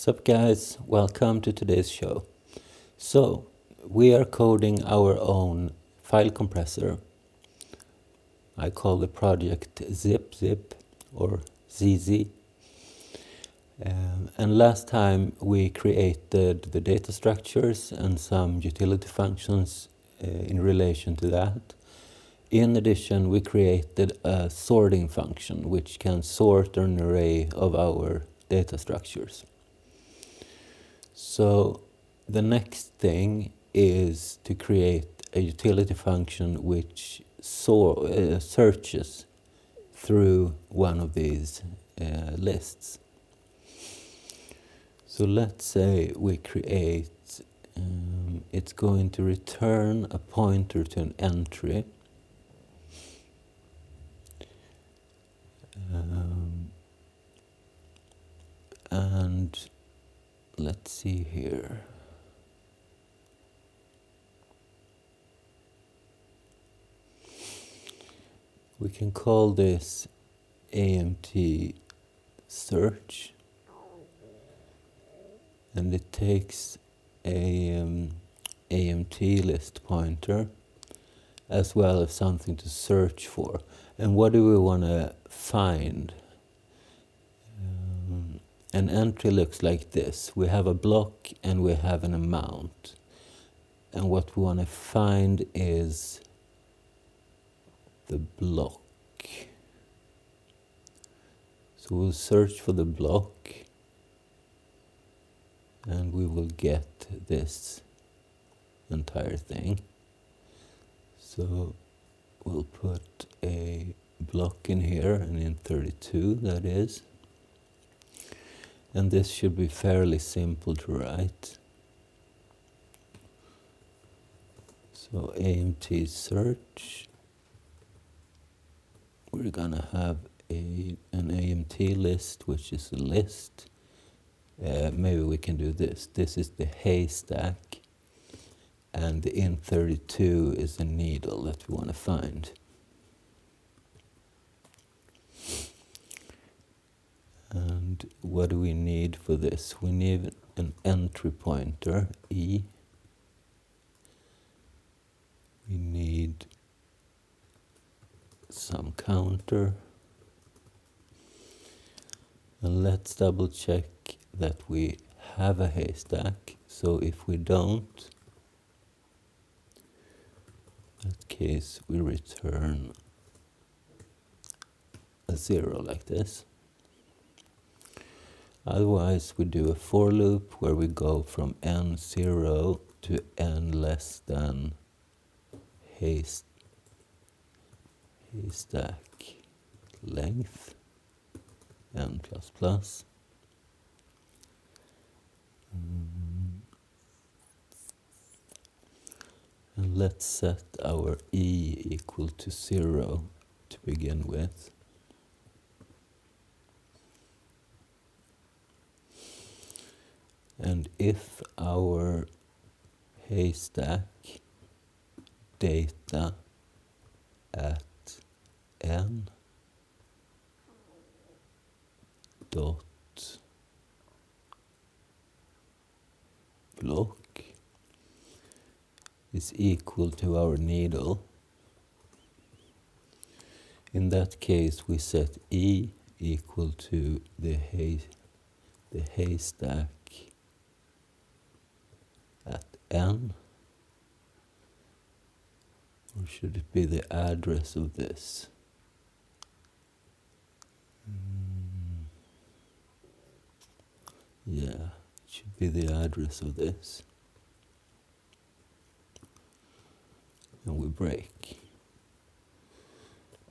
Sup guys, welcome to today's show. So, we are coding our own file compressor. I call the project ZIP or ZZ. And last time we created the data structures and some utility functions in relation to that. In addition, we created a sorting function which can sort an array of our data structures. So the next thing is to create a utility function which searches through one of these lists. So let's say we create, it's going to return a pointer to an entry. And let's see here. We can call this AMT search, and it takes a AMT list pointer as well as something to search for. And what do we want to find? An entry looks like this. We have a block and we have an amount. And what we want to find is the block. So we'll search for the block and we will get this entire thing. So we'll put a block in here, and in 32 that is. And this should be fairly simple to write. So AMT search, we're gonna have an AMT list, which is a list. Maybe we can do this. This is the haystack, and the int32 is the needle that we want to find. And what do we need for this? We need an entry pointer, E. We need some counter. And let's double check that we have a haystack. So if we don't, in that case we return a 0 like this. Otherwise, we do a for loop where we go from n0 to n less than haystack length, n plus plus. And let's set our e equal to 0 to begin with. And if our haystack data at n dot block is equal to our needle, in that case we set e equal to the haystack at n, or should it be the address of this? Yeah, it should be the address of this. And we break.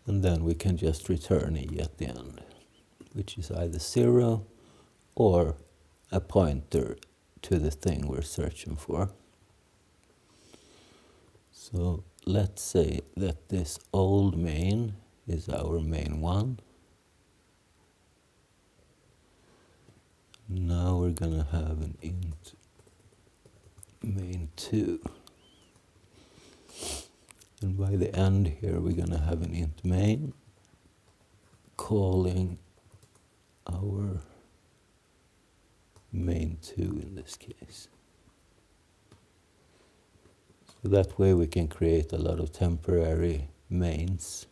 And then we can just return e at the end, which is either 0 or a pointer to the thing we're searching for. So let's say that this old main is our main 1. Now we're gonna have an int main 2. And by the end here we're gonna have an int main calling our main 2 in this case. So that way we can create a lot of temporary mains.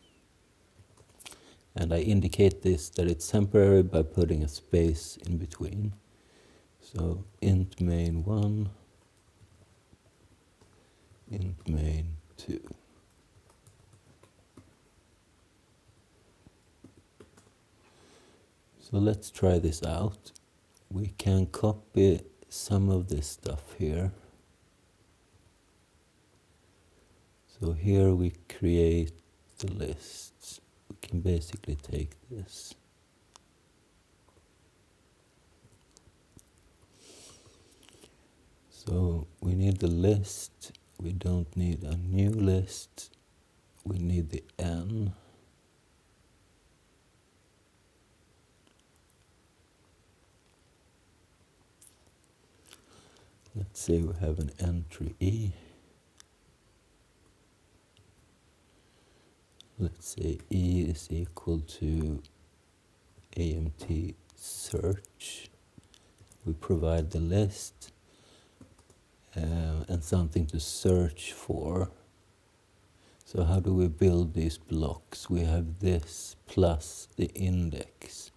And I indicate this that it's temporary by putting a space in between. So int main 1, int main 2. So let's try this out. We can copy some of this stuff here. So here we create the lists. We can basically take this. So we need the list. We don't need a new list. We need the n. Let's say we have an entry E. Let's say E is equal to AMT search. We provide the list and something to search for. So how do we build these blocks? We have this plus the index.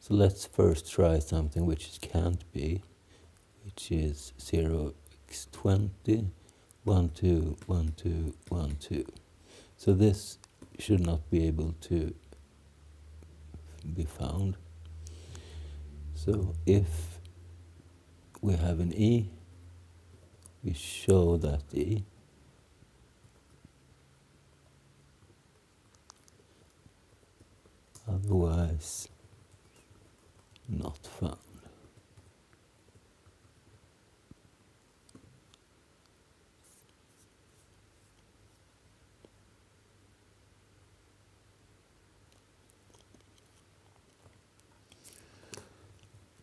So let's first try something which it can't be, which is 0x20, 1, 2, 1, 2, 1, 2. So this should not be able to be found. So if we have an E, we show that E. Otherwise, not found.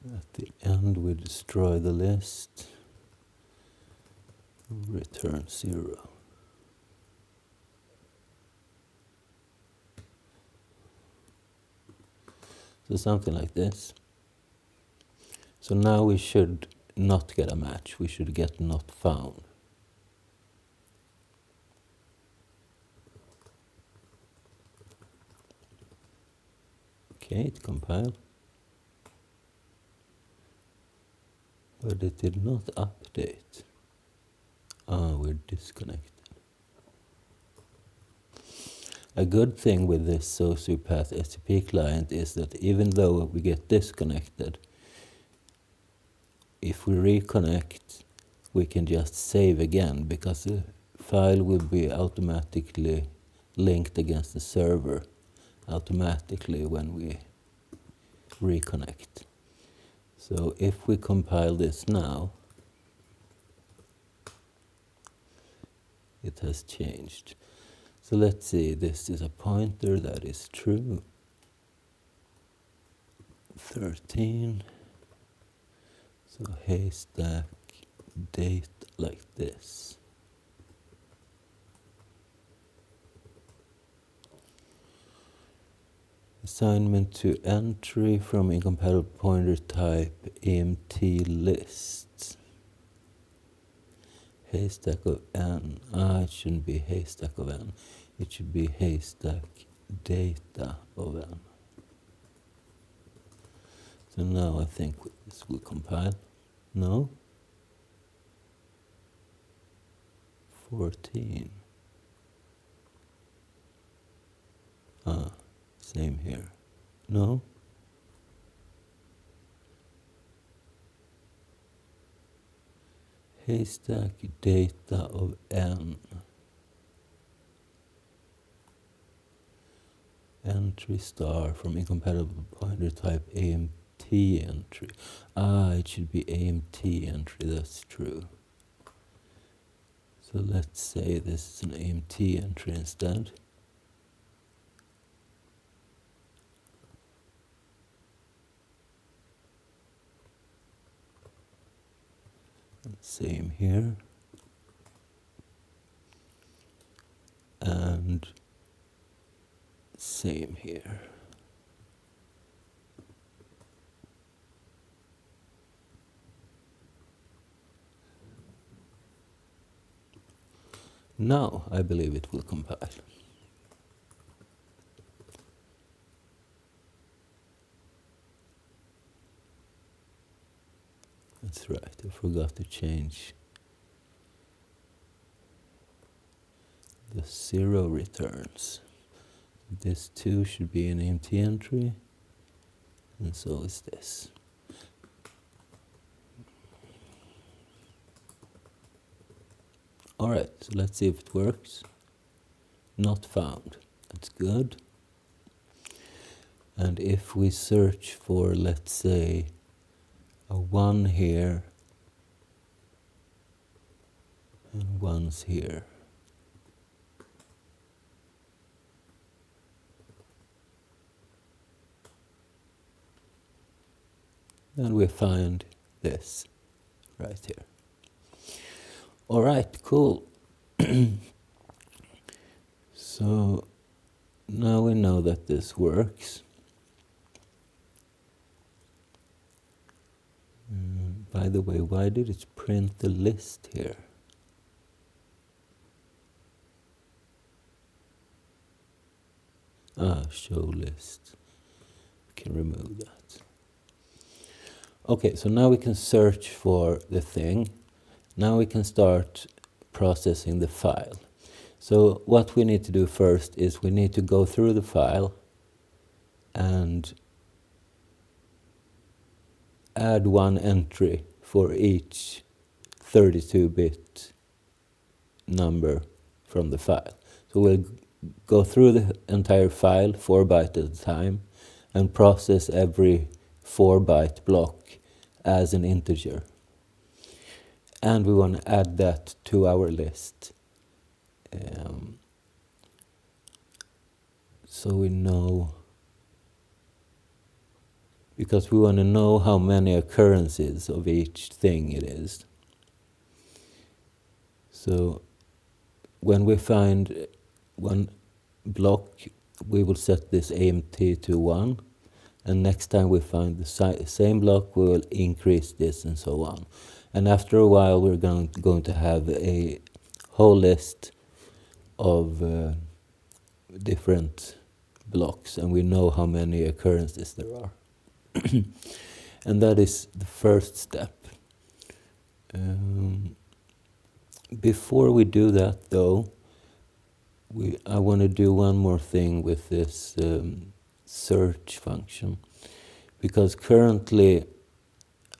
At the end, we destroy the list, return 0. So something like this. So now we should not get a match, we should get not found. Okay, it compiled. But it did not update. Ah, we're disconnected. A good thing with this sociopath SCP client is that even though we get disconnected, if we reconnect, we can just save again because the file will be automatically linked against the server automatically when we reconnect. So if we compile this now, it has changed. So let's see, this is a pointer, that is true. 13. So haystack date like this. Assignment to entry from incompatible pointer type empty lists. Haystack of n. It shouldn't be haystack of n. It should be haystack data of n. So now I think this will compile. No? 14. Same here. No? Haystack data of n. Entry star from incompatible pointer type AMT entry. It should be AMT entry, that's true. So let's say this is an AMT entry instead. Same here. And same here. Now I believe it will compile. That's right, I forgot to change the 0 returns. This 2 should be an empty entry, and so is this. Alright, so let's see if it works. Not found. That's good. And if we search for, let's say, a 1 here and 1's here, then we find this right here. All right, cool. So now we know that this works. By the way, why did it print the list here? Show list. We can remove that. Okay, so now we can search for the thing. Now we can start processing the file. So what we need to do first is we need to go through the file and add one entry for each 32-bit number from the file. So we'll go through the entire file 4 bytes at a time and process every 4-byte block as an integer. And we want to add that to our list. So we know, because we want to know how many occurrences of each thing it is. So when we find one block, we will set this empty to 1. And next time we find the same block, we will increase this and so on. And after a while, we're going to have a whole list of different blocks, and we know how many occurrences there are. And that is the first step. Before we do that, though, I want to do one more thing with this search function, because currently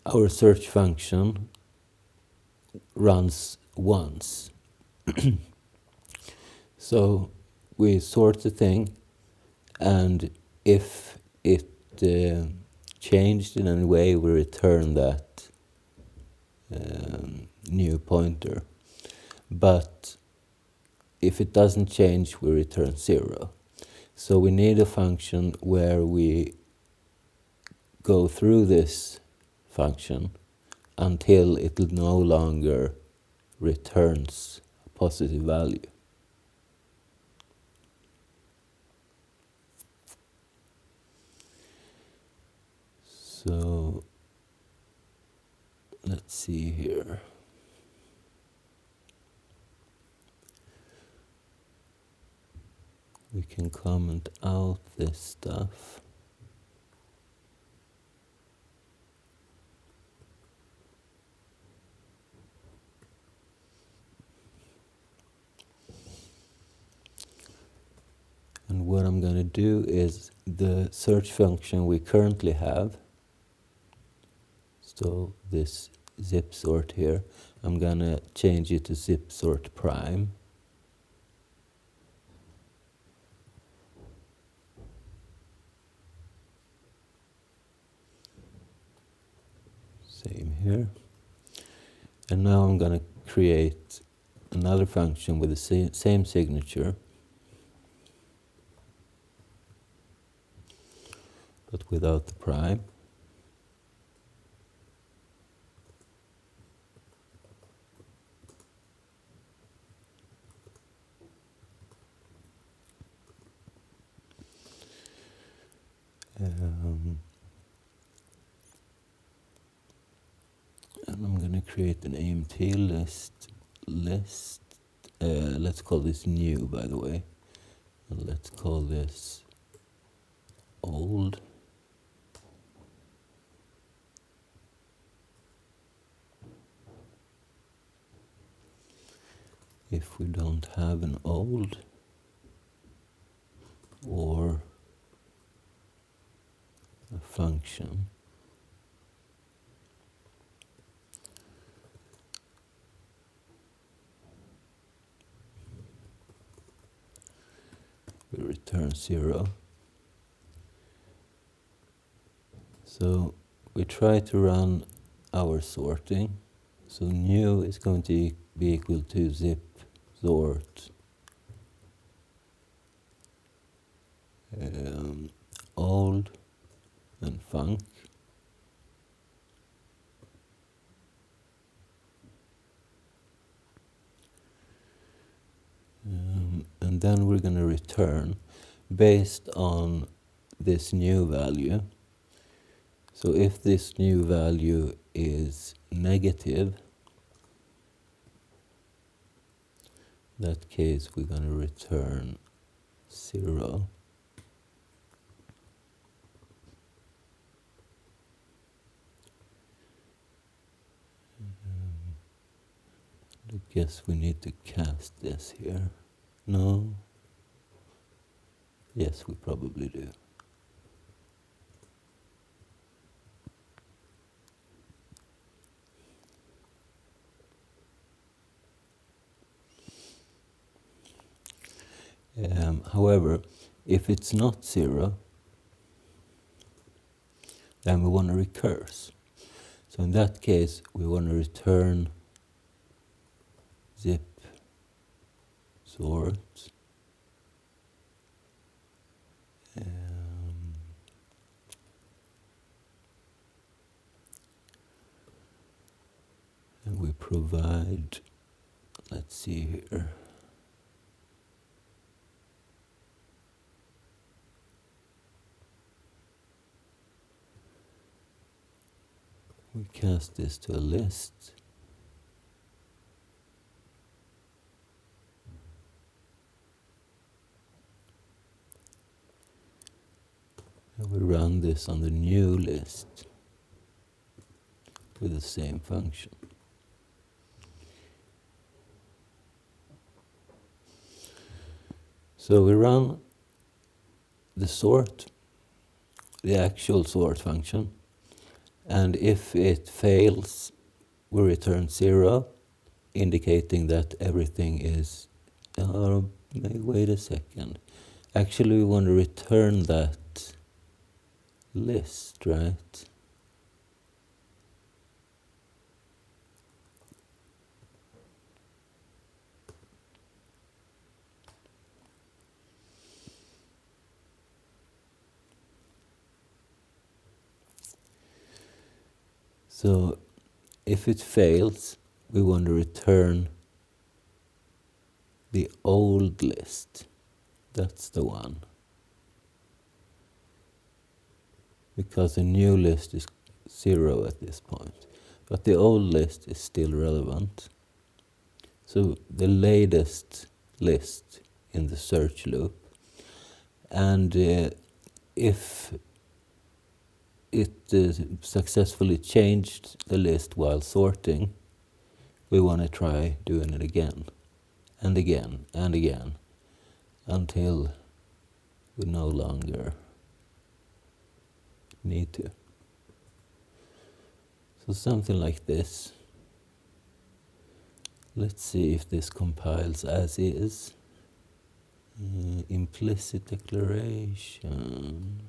our search function runs once. So we sort the thing, and if it changed in any way, we return that new pointer. But if it doesn't change, we return 0. So we need a function where we go through this function until it no longer returns a positive value. So let's see here. We can comment out this stuff. And what I'm going to do is the search function we currently have, so this zip sort here, I'm going to change it to zip sort prime. Same here. And now I'm going to create another function with the same signature, but without the prime. And I'm going to create an empty list let's call this new, by the way. And let's call this old. If we don't have an old or a function, we return 0. So we try to run our sorting. So new is going to be equal to zip sort old and func. And then we're going to return based on this new value. So if this new value is negative, in that case we're going to return 0. I guess we need to cast this here. No? Yes, we probably do. However, if it's not 0, then we want to recurse. So in that case, we want to return zip sort and we provide, let's see here, we cast this to a list. And we run this on the new list with the same function. So we run the sort, the actual sort function, and if it fails, we return 0, indicating that everything is, wait a second. Actually, we want to return that list, right? So if it fails, we want to return the old list. That's the one. Because the new list is 0 at this point. But the old list is still relevant. So the latest list in the search loop. And if it successfully changed the list while sorting, we want to try doing it again, and again, and again, until we no longer need to. So something like this. Let's see if this compiles as is. Implicit declaration.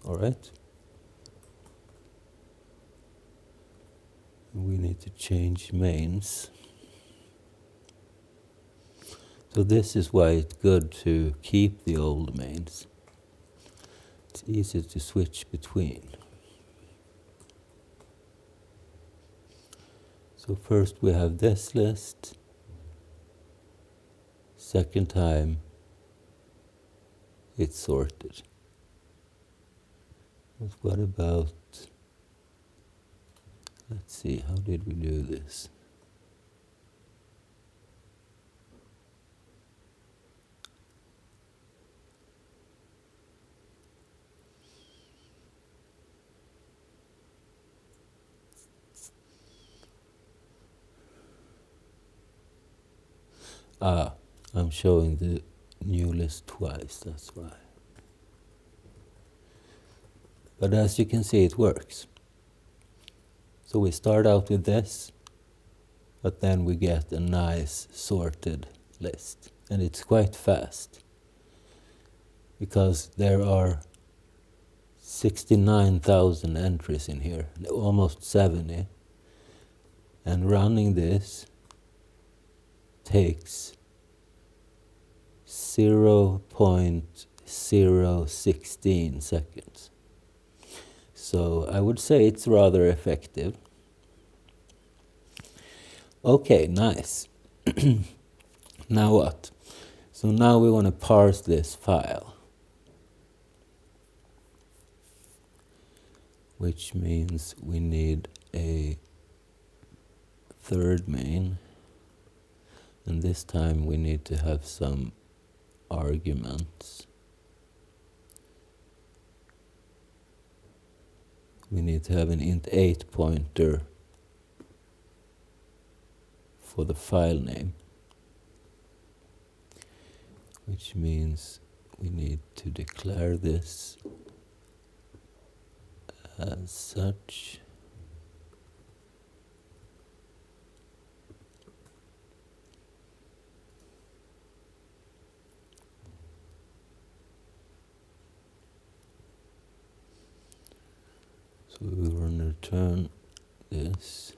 All right. We need to change mains. So this is why it's good to keep the old mains. It's easy to switch between. So first we have this list, second time it's sorted. But what about, let's see, how did we do this? Ah, I'm showing the new list twice, that's why. But as you can see, it works. So we start out with this, but then we get a nice sorted list. And it's quite fast, because there are 69,000 entries in here, almost 70. And running this takes 0.016 seconds. So I would say it's rather effective. Okay, nice. Now what? So now we want to parse this file, which means we need a third main, and this time we need to have some arguments. We need to have an int8 pointer for the file name, which means we need to declare this as such. So we will return this.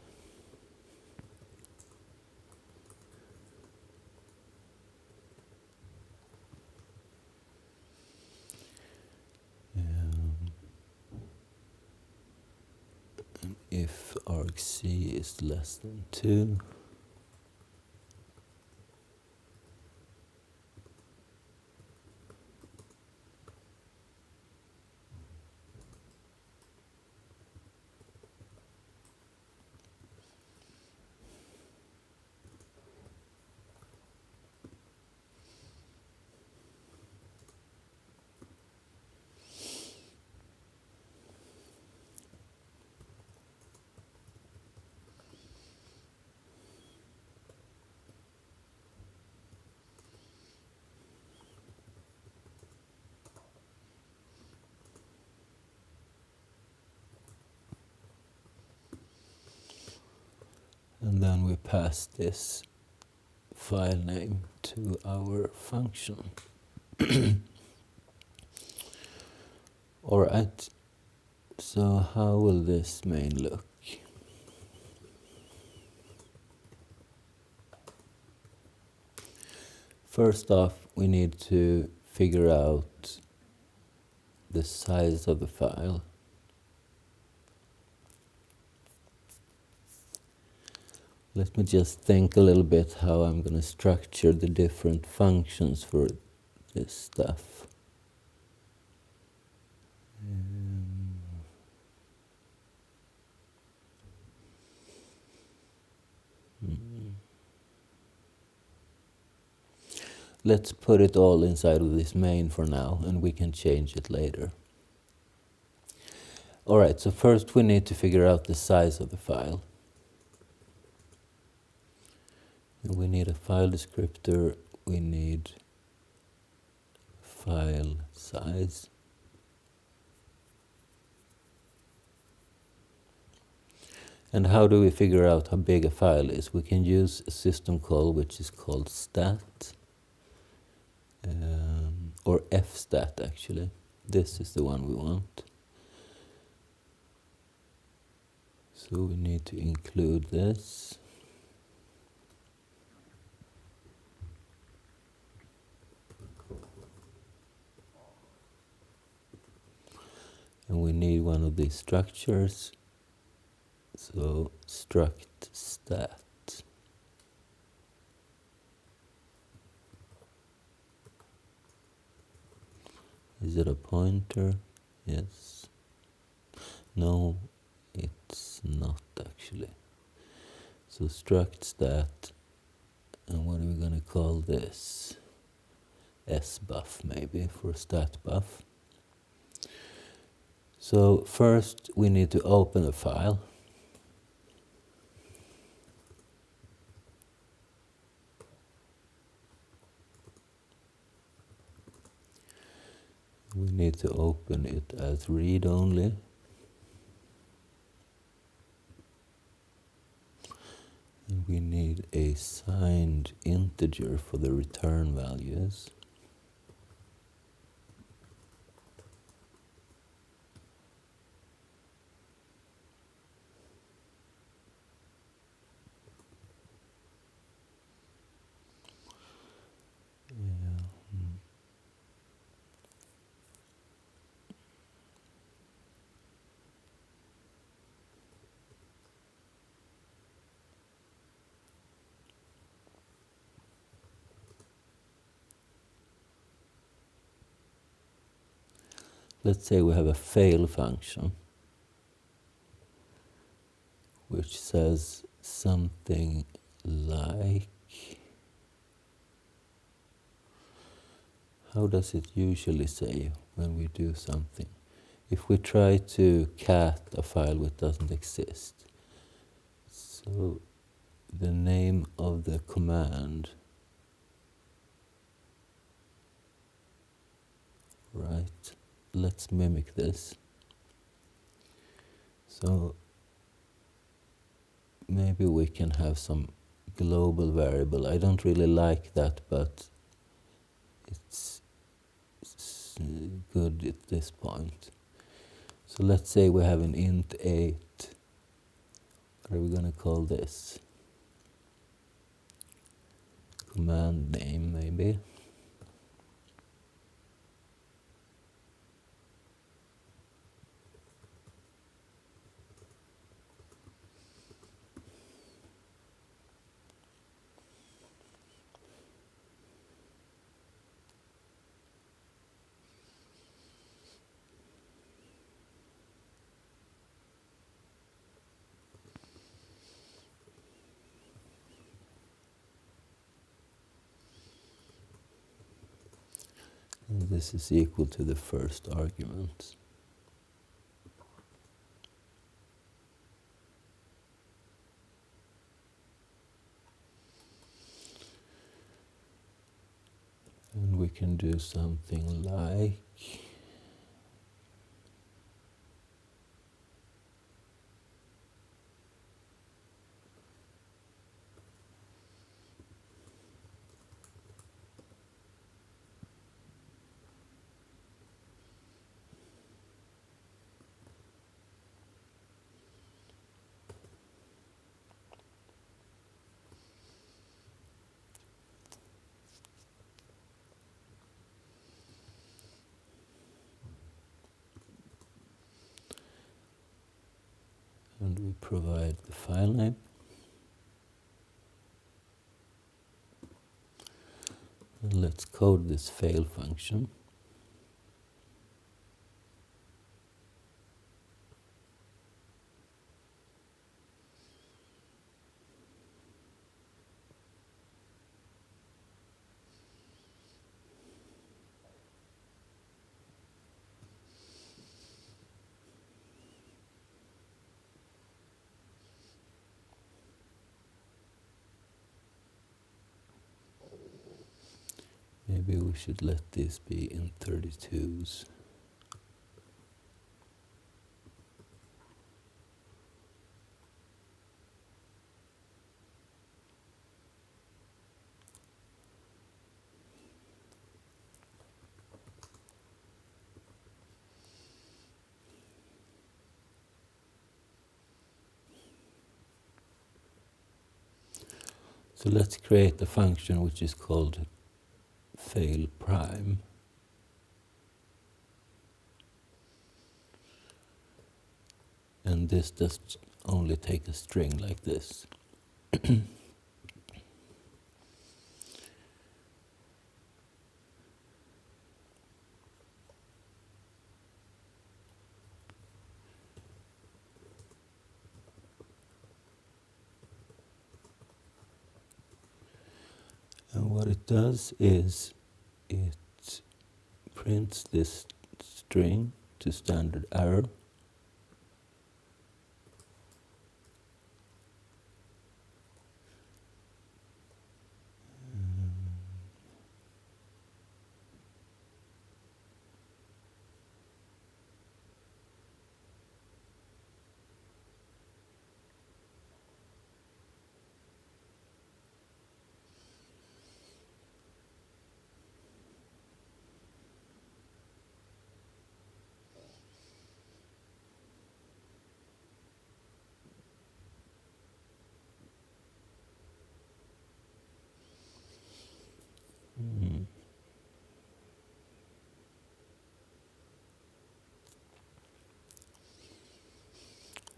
And if argc is less than 2, and then we pass this file name to our function. Alright, so how will this main look? First off, we need to figure out the size of the file. Let me just think a little bit how I'm going to structure the different functions for this stuff. Let's put it all inside of this main for now, and we can change it later. Alright, so first we need to figure out the size of the file. And we need a file descriptor, we need file size. And how do we figure out how big a file is? We can use a system call which is called stat, or fstat actually. This is the one we want. So we need to include this. And we need one of these structures. So struct stat. Is it a pointer? Yes. No, it's not actually. So struct stat, and what are we gonna call this? sbuff maybe for stat buff. So first we need to open a file. We need to open it as read only. And we need a signed integer for the return values. Yeah. Let's say we have a fail function which says something like, how does it usually say when we do something? If we try to cat a file which doesn't exist, so the name of the command, right? Let's mimic this. So maybe we can have some global variable. I don't really like that, but it's good at this point. So let's say we have an int 8. What are we going to call this? Command name, maybe. And this is equal to the first argument. And we can do something like, and we provide the file name. And let's code this fail function. Maybe we should let this be in 32s. So let's create a function which is called fail prime. And this does only take a string like this. And what it does is it prints this string to standard error.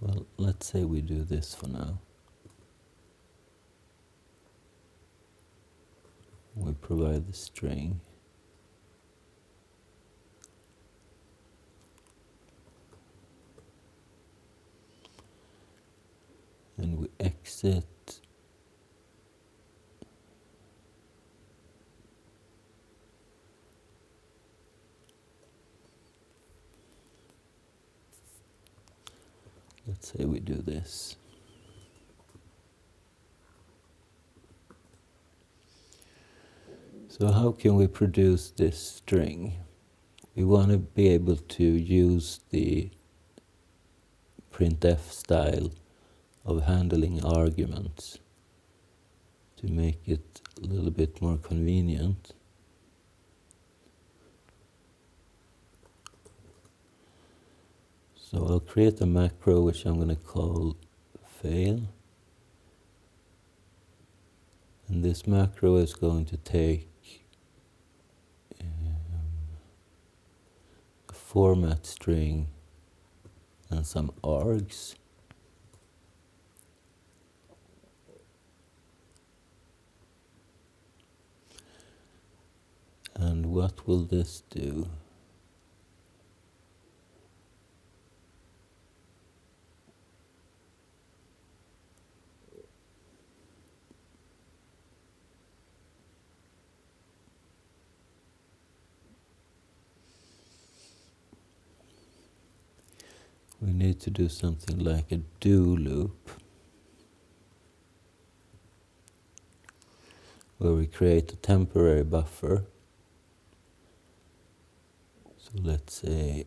Well, let's say we do this for now. We provide the string. And we exit. Let's say we do this. So how can we produce this string? We want to be able to use the printf style of handling arguments to make it a little bit more convenient. So I'll create a macro which I'm going to call fail. And this macro is going to take a format string and some args. And what will this do? We need to do something like a do loop, where we create a temporary buffer. So let's say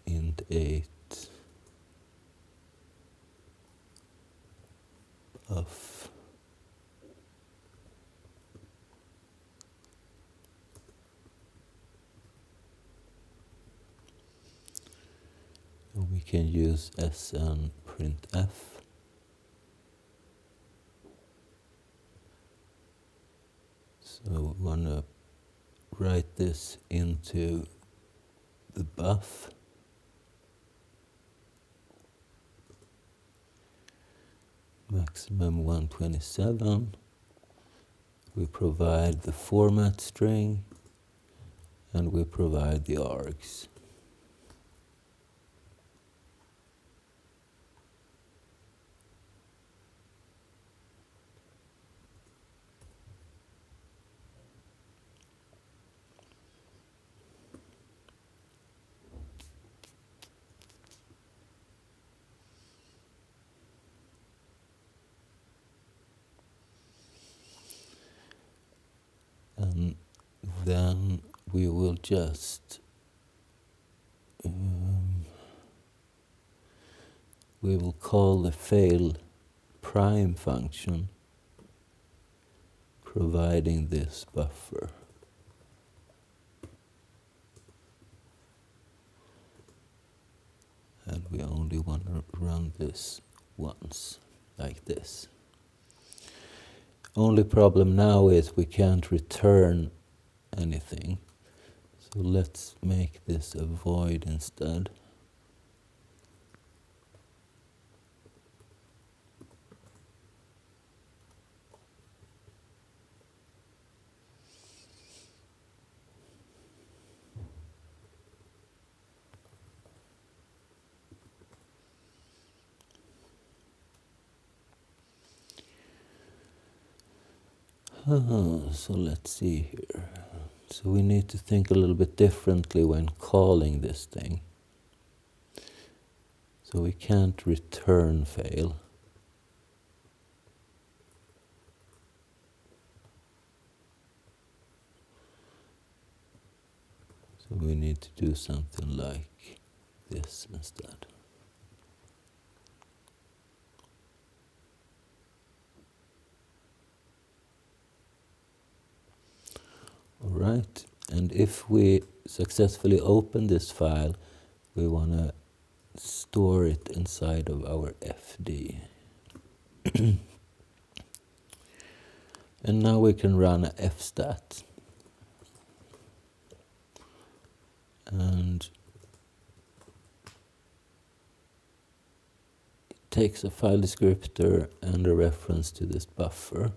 int 8 of and we can use sn printf. So we want to write this into the buff. Maximum 127. We provide the format string and we provide the args. And then we will just we will call the fail prime function providing this buffer. And we only want to run this once, like this. Only problem now is we can't return anything. So let's make this a void instead. So let's see here. So we need to think a little bit differently when calling this thing. So we can't return fail. So we need to do something like this instead. All right, and if we successfully open this file, we want to store it inside of our FD. And now we can run a fstat. And it takes a file descriptor and a reference to this buffer.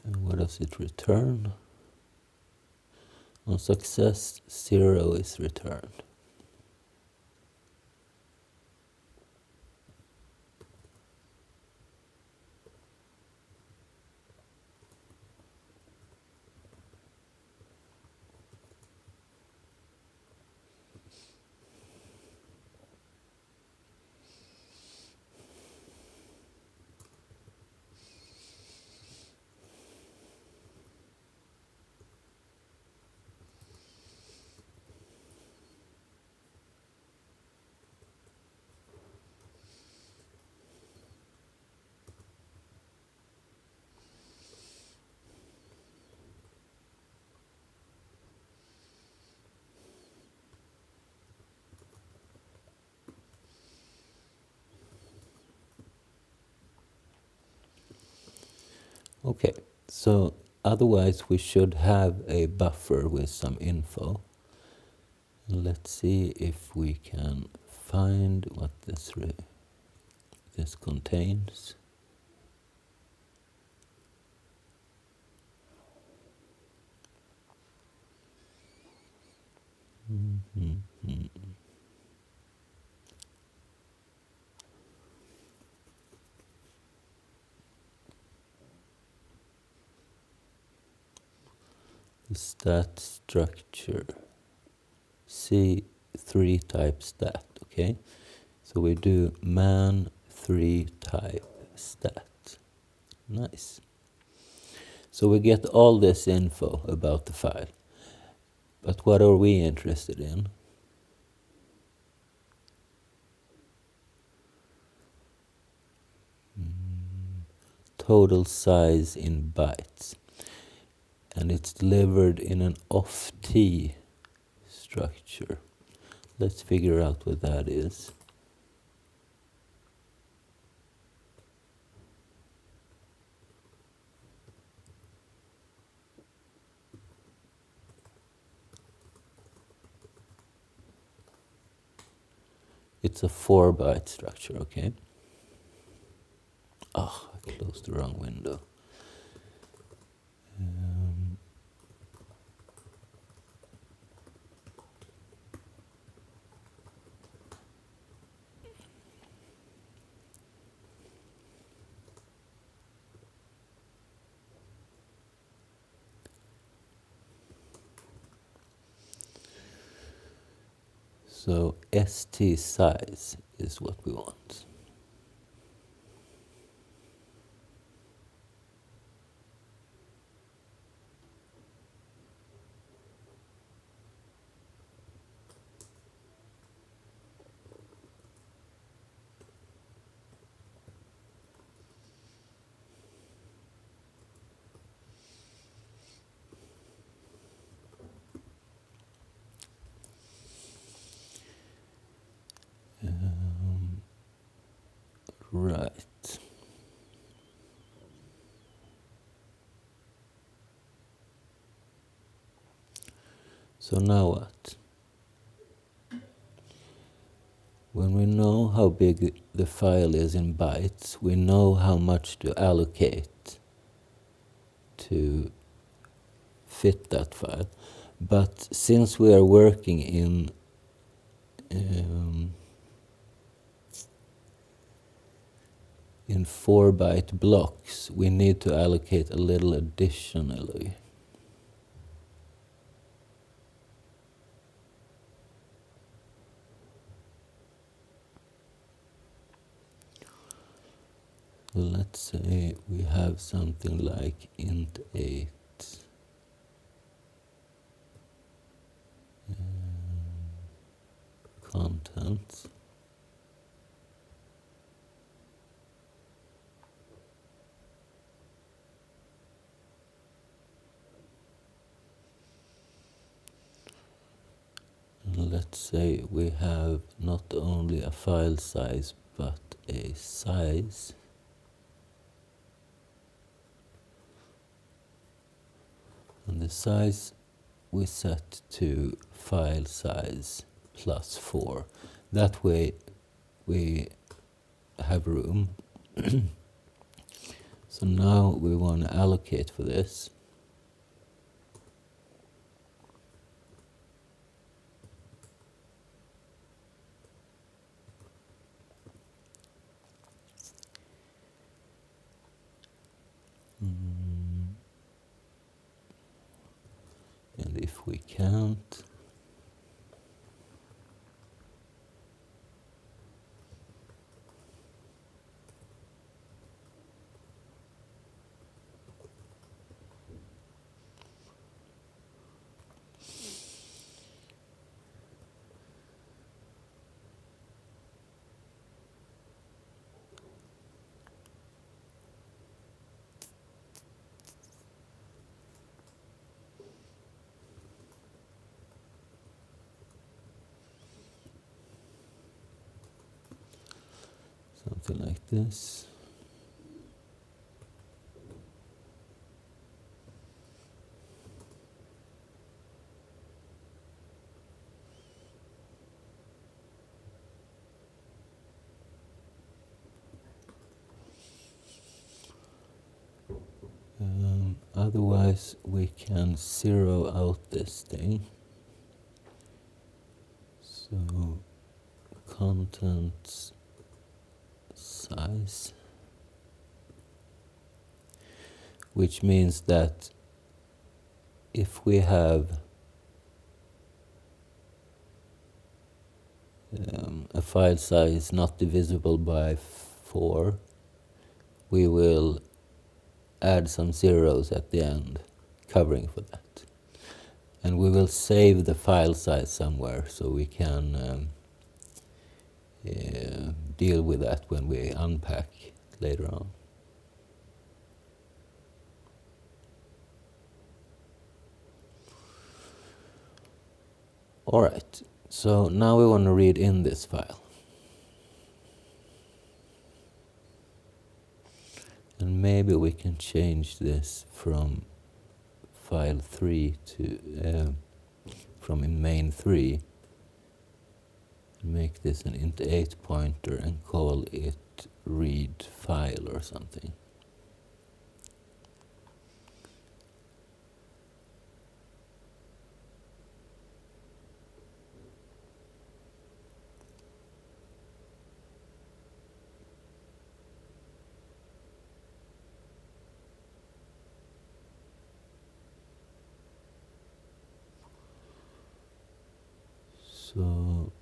And what does it return? On success, 0 is returned. Okay, so otherwise we should have a buffer with some info. Let's see if we can find what this contains. The stat structure, C3 type stat, okay? So we do man 3 type stat. Nice. So we get all this info about the file. But what are we interested in? Total size in bytes. And it's delivered in an off-T structure. Let's figure out what that is. It's a 4-byte structure, okay? Oh, I closed the wrong window. So ST size is what we want. Right. So now what? When we know how big the file is in bytes, we know how much to allocate to fit that file. But since we are working in in 4-byte blocks, we need to allocate a little additionally. Let's say we have something like int 8 contents. And let's say we have not only a file size but a size. And the size we set to file size plus 4. That way we have room. So now we want to allocate for this. And if we can't, something like this. Otherwise, we can zero out this thing. So, contents size, which means that if we have a file size not divisible by 4, we will add some zeros at the end, covering for that. And we will save the file size somewhere so we can deal with that when we unpack later on. Alright, so now we want to read in this file. And maybe we can change this from file 3 to, from in main 3, make this an int 8 pointer and call it read file or something. So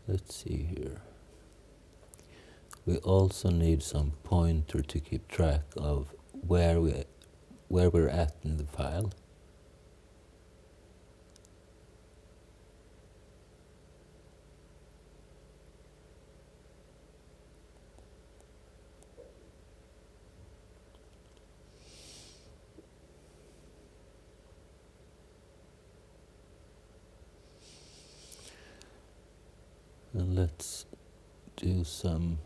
let's see here. We also need some pointer to keep track of where we're at in the file. And let's do some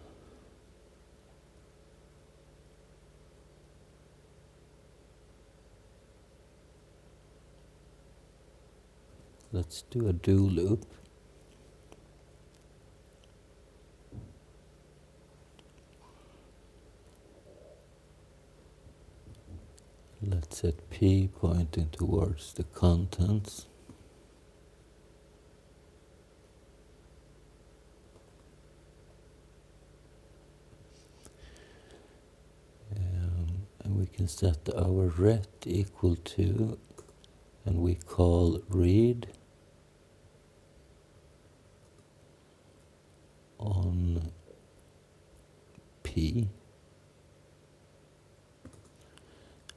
let's do a do loop. Let's set P pointing towards the contents. And we can set our ret equal to, and we call read on P.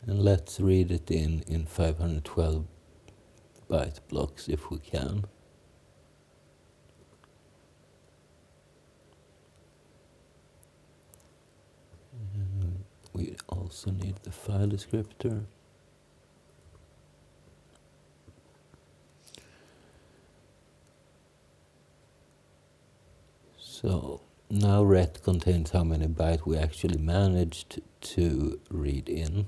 And let's read it in 512 byte blocks if we can. We also need the file descriptor. So now ret contains how many bytes we actually managed to read in.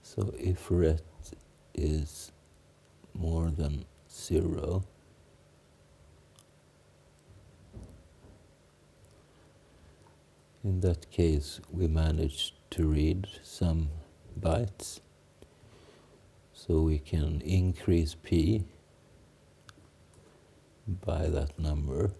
So if ret is more than 0, in that case we managed to read some bytes. So we can increase P by that number.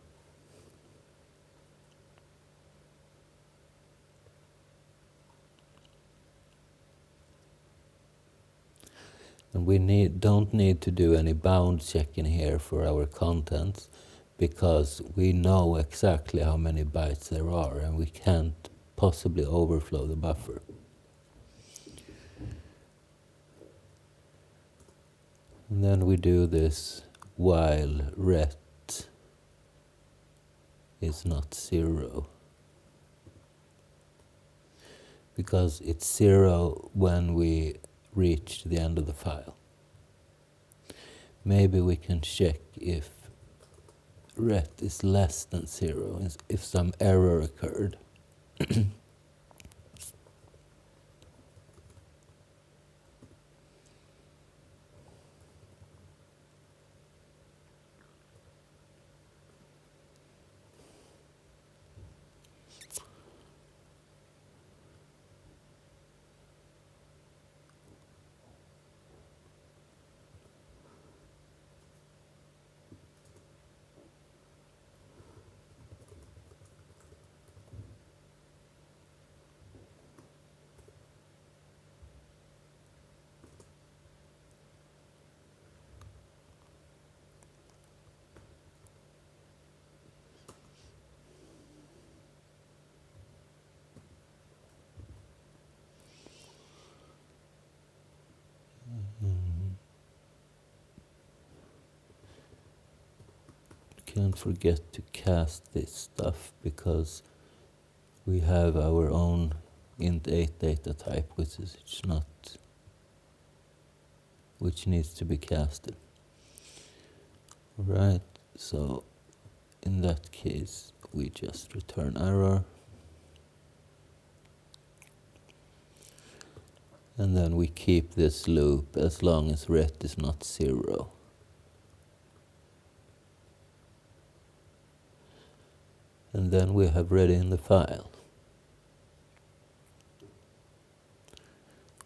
And we don't need to do any bound checking here for our contents, because we know exactly how many bytes there are and we can't possibly overflow the buffer. And then we do this while ret is not 0. Because it's 0 when we reach the end of the file. Maybe we can check if ret is less than 0, if some error occurred. Can't forget to cast this stuff, because we have our own int8 data type, which needs to be casted. Right, so in that case we just return error, and then we keep this loop as long as ret is not 0. And then we have read in the file,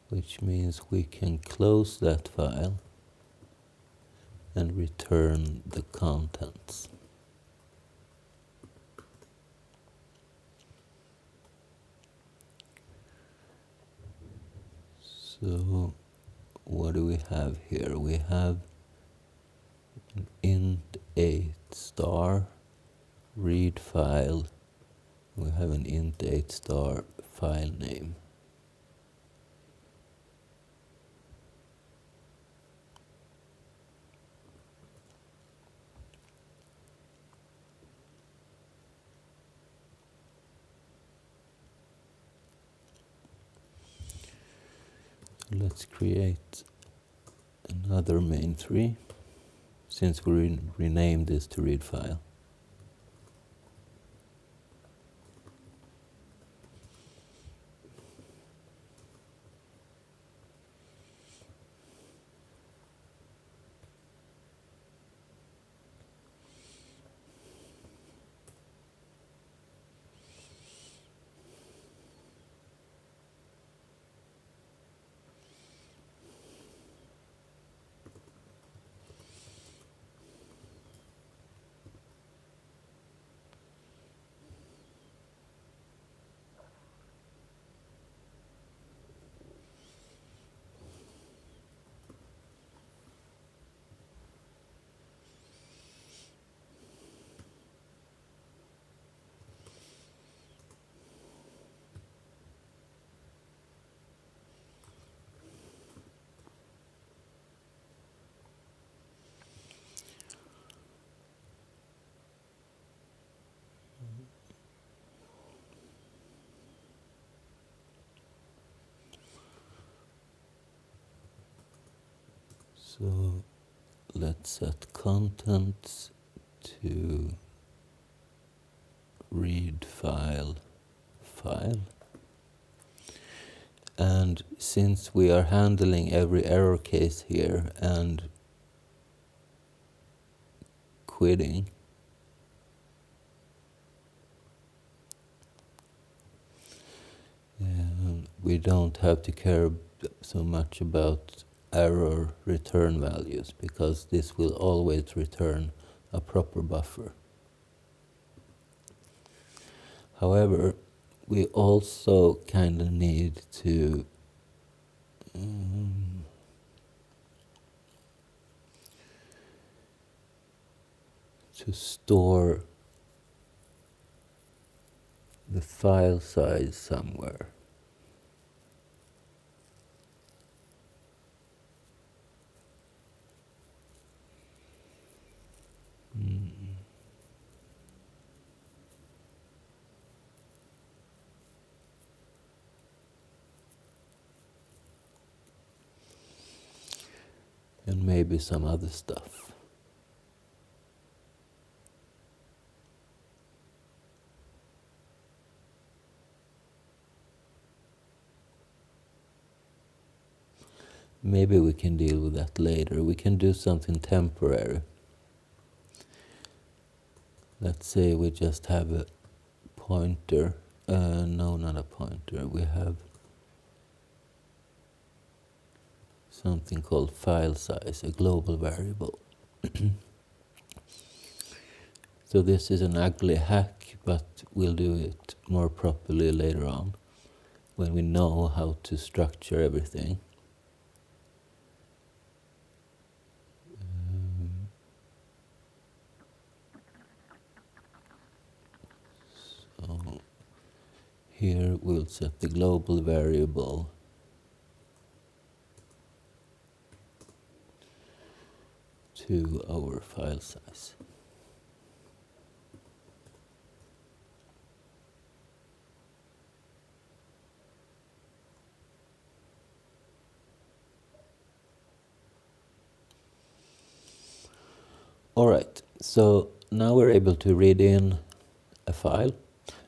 which means we can close that file and return the contents. So what do we have here? We have an int8 star read file. We have an int8 star file name. Let's create another main3, since we renamed this to read file. So let's set contents to read file. And since we are handling every error case here and quitting, we don't have to care so much about error return values, because this will always return a proper buffer. However, we also kind of need to store the file size somewhere. And maybe some other stuff. Maybe we can deal with that later. We can do something temporary. Let's say we just have a pointer. No, not a pointer. We have something called file size, a global variable. So this is an ugly hack, but we'll do it more properly later on when we know how to structure everything. So here we'll set the global variable to our file size. Alright, so now we're able to read in a file.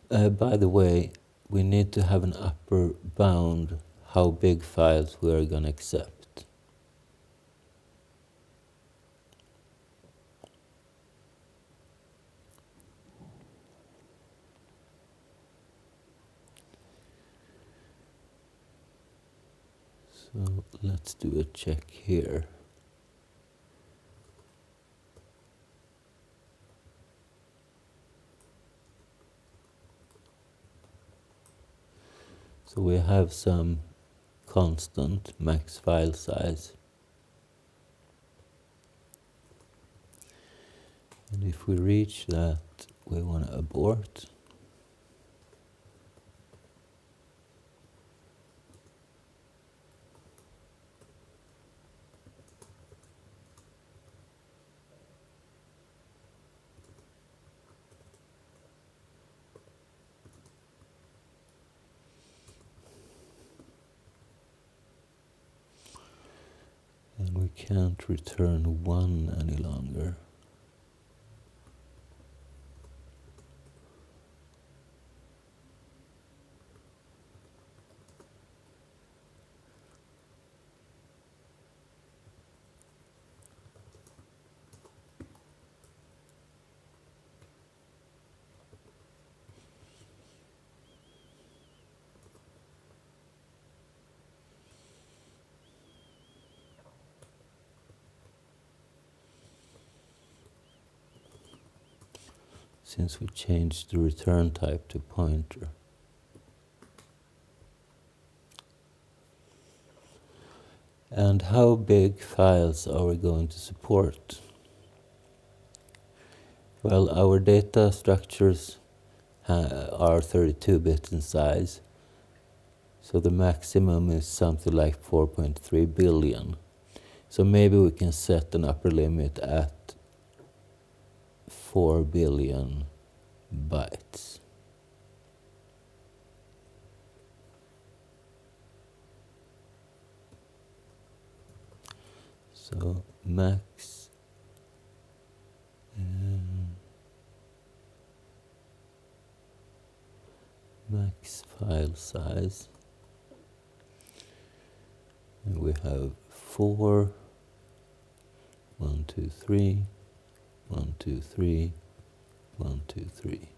By the way, we need to have an upper bound how big files we are going to accept. So let's do a check here. So we have some constant max file size. And if we reach that, we want to abort. And we can't return 1 any longer. Since we changed the return type to pointer. And how big files are we going to support? Well, our data structures are 32-bit in size, so the maximum is something like 4.3 billion. So maybe we can set an upper limit at 4 billion bytes. So max max file size, and we have 4, 1, 2, 3, 1, 2, 3, 1, 2, 3.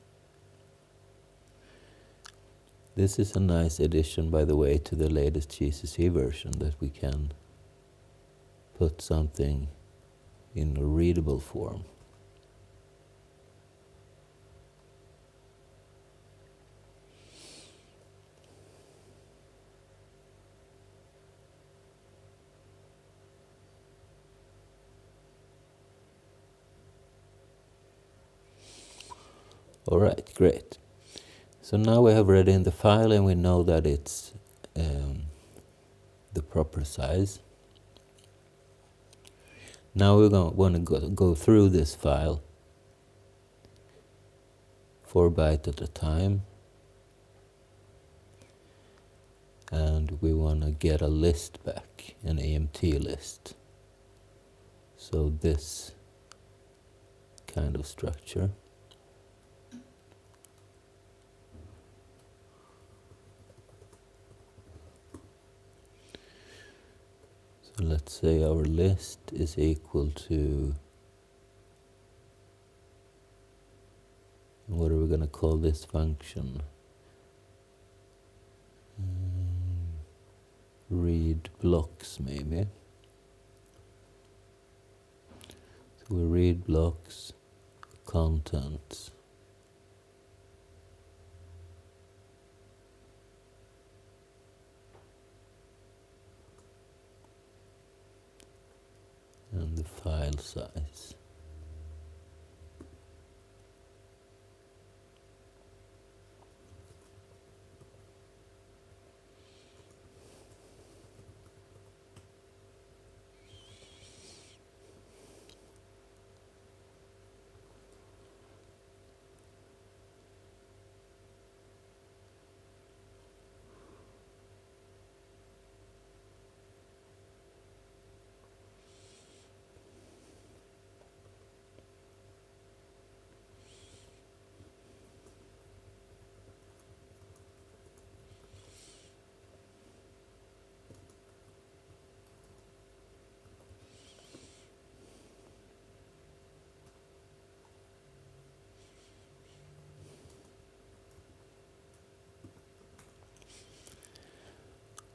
This is a nice addition, by the way, to the latest GCC version, that we can put something in a readable form. All right, great. So now we have read in the file and we know that it's the proper size. Now we're going to want to go through this file 4 bytes at a time, and we want to get a list back, an AMT list. So this kind of structure. So let's say our list is equal to, what are we going to call this function? Read blocks, maybe. So we read blocks, contents. And the file size.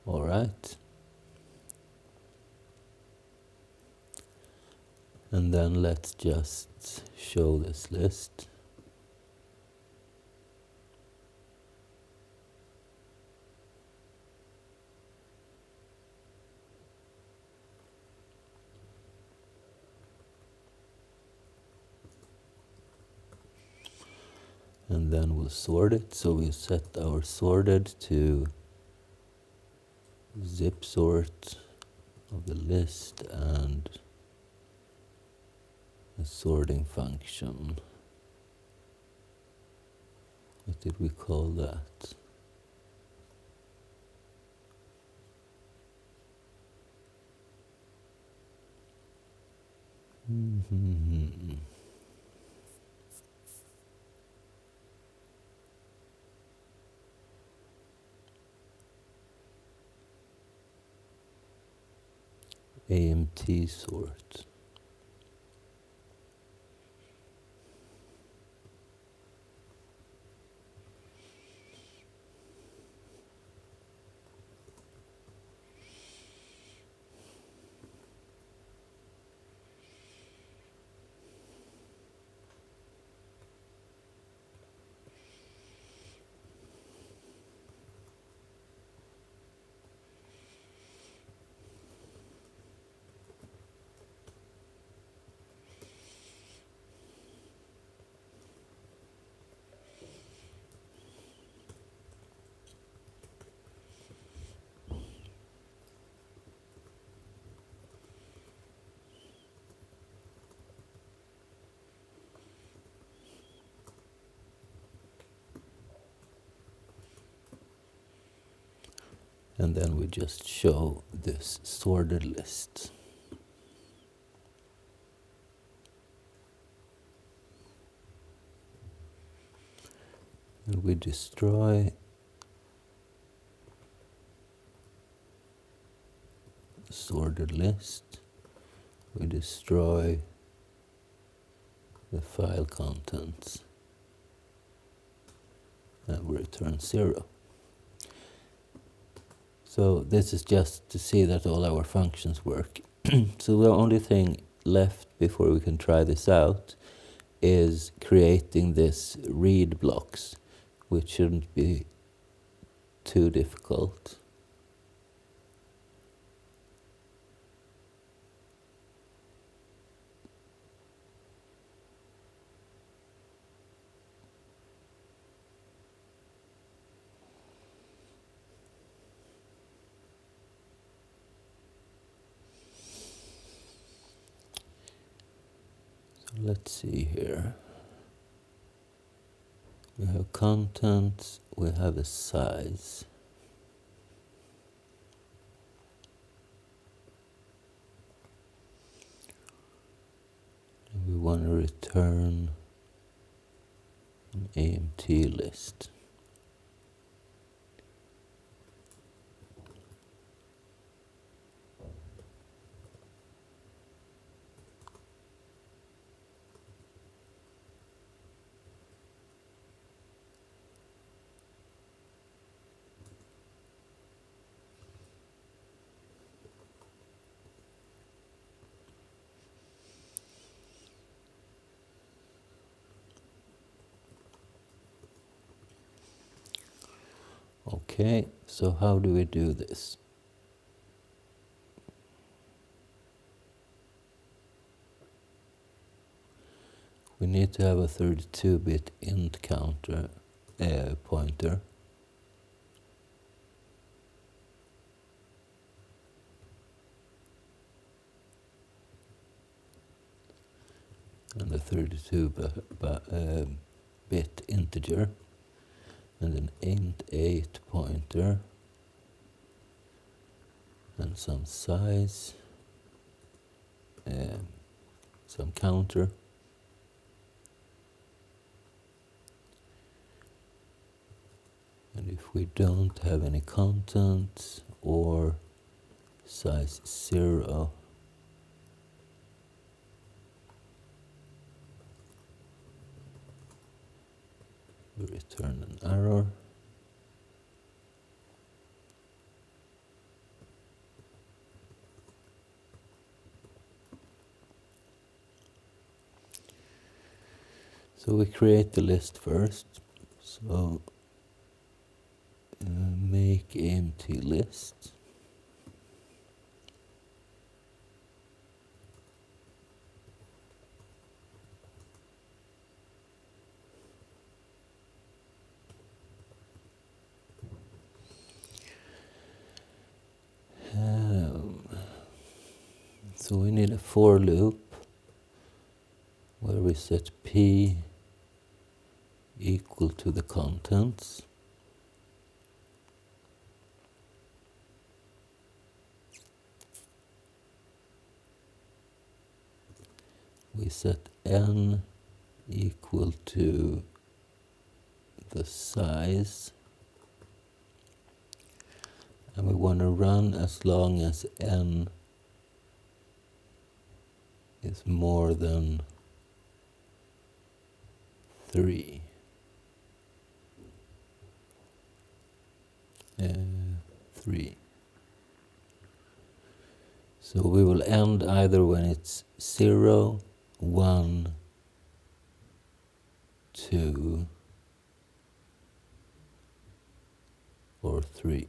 All right. And then let's just show this list. And then we'll sort it. So we set our sorted to zip sort of the list and a sorting function. What did we call that? AMT sort. And then we just show this sorted list. And we destroy sorted list. We destroy the file contents and we return 0. So this is just to see that all our functions work. So the only thing left before we can try this out is creating this read blocks, which shouldn't be too difficult. So let's see here. We have contents, we have a size. And we want to return an AMT list. Okay, so how do we do this? We need to have a 32-bit int counter pointer. And a 32-bit integer. And an int8 pointer. And some size. Some counter. And if we don't have any contents or size 0, we return an error. So we create the list first. So make empty list. So we need a for loop where we set p equal to the contents. We set n equal to the size. And we want to run as long as n is more than 3. 3. So we will end either when it's 0, 1, 2, or 3.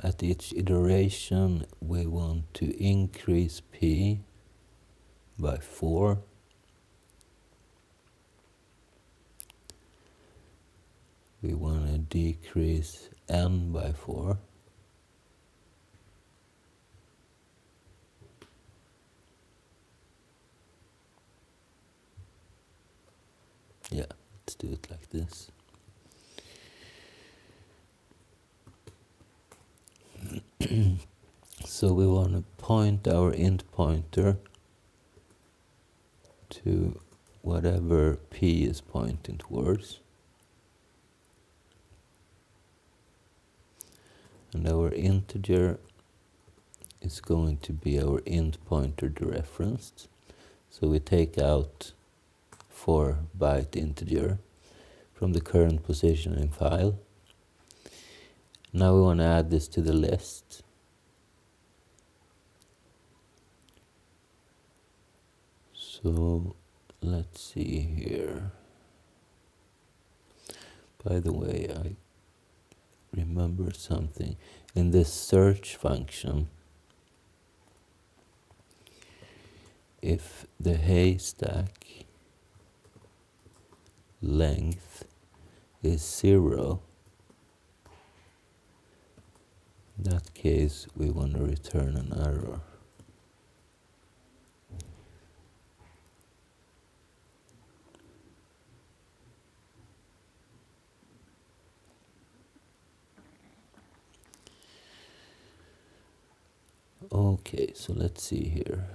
At each iteration, we want to increase p by 4. We want to decrease n by 4. Yeah, let's do it like this. So we want to point our int pointer to whatever P is pointing towards. And our integer is going to be our int pointer dereferenced. So we take out 4-byte integer from the current positioning file. Now we want to add this to the list. So let's see here. By the way, I remember something. In this search function, if the haystack length is 0, in that case we want to return an error. Okay, so let's see here.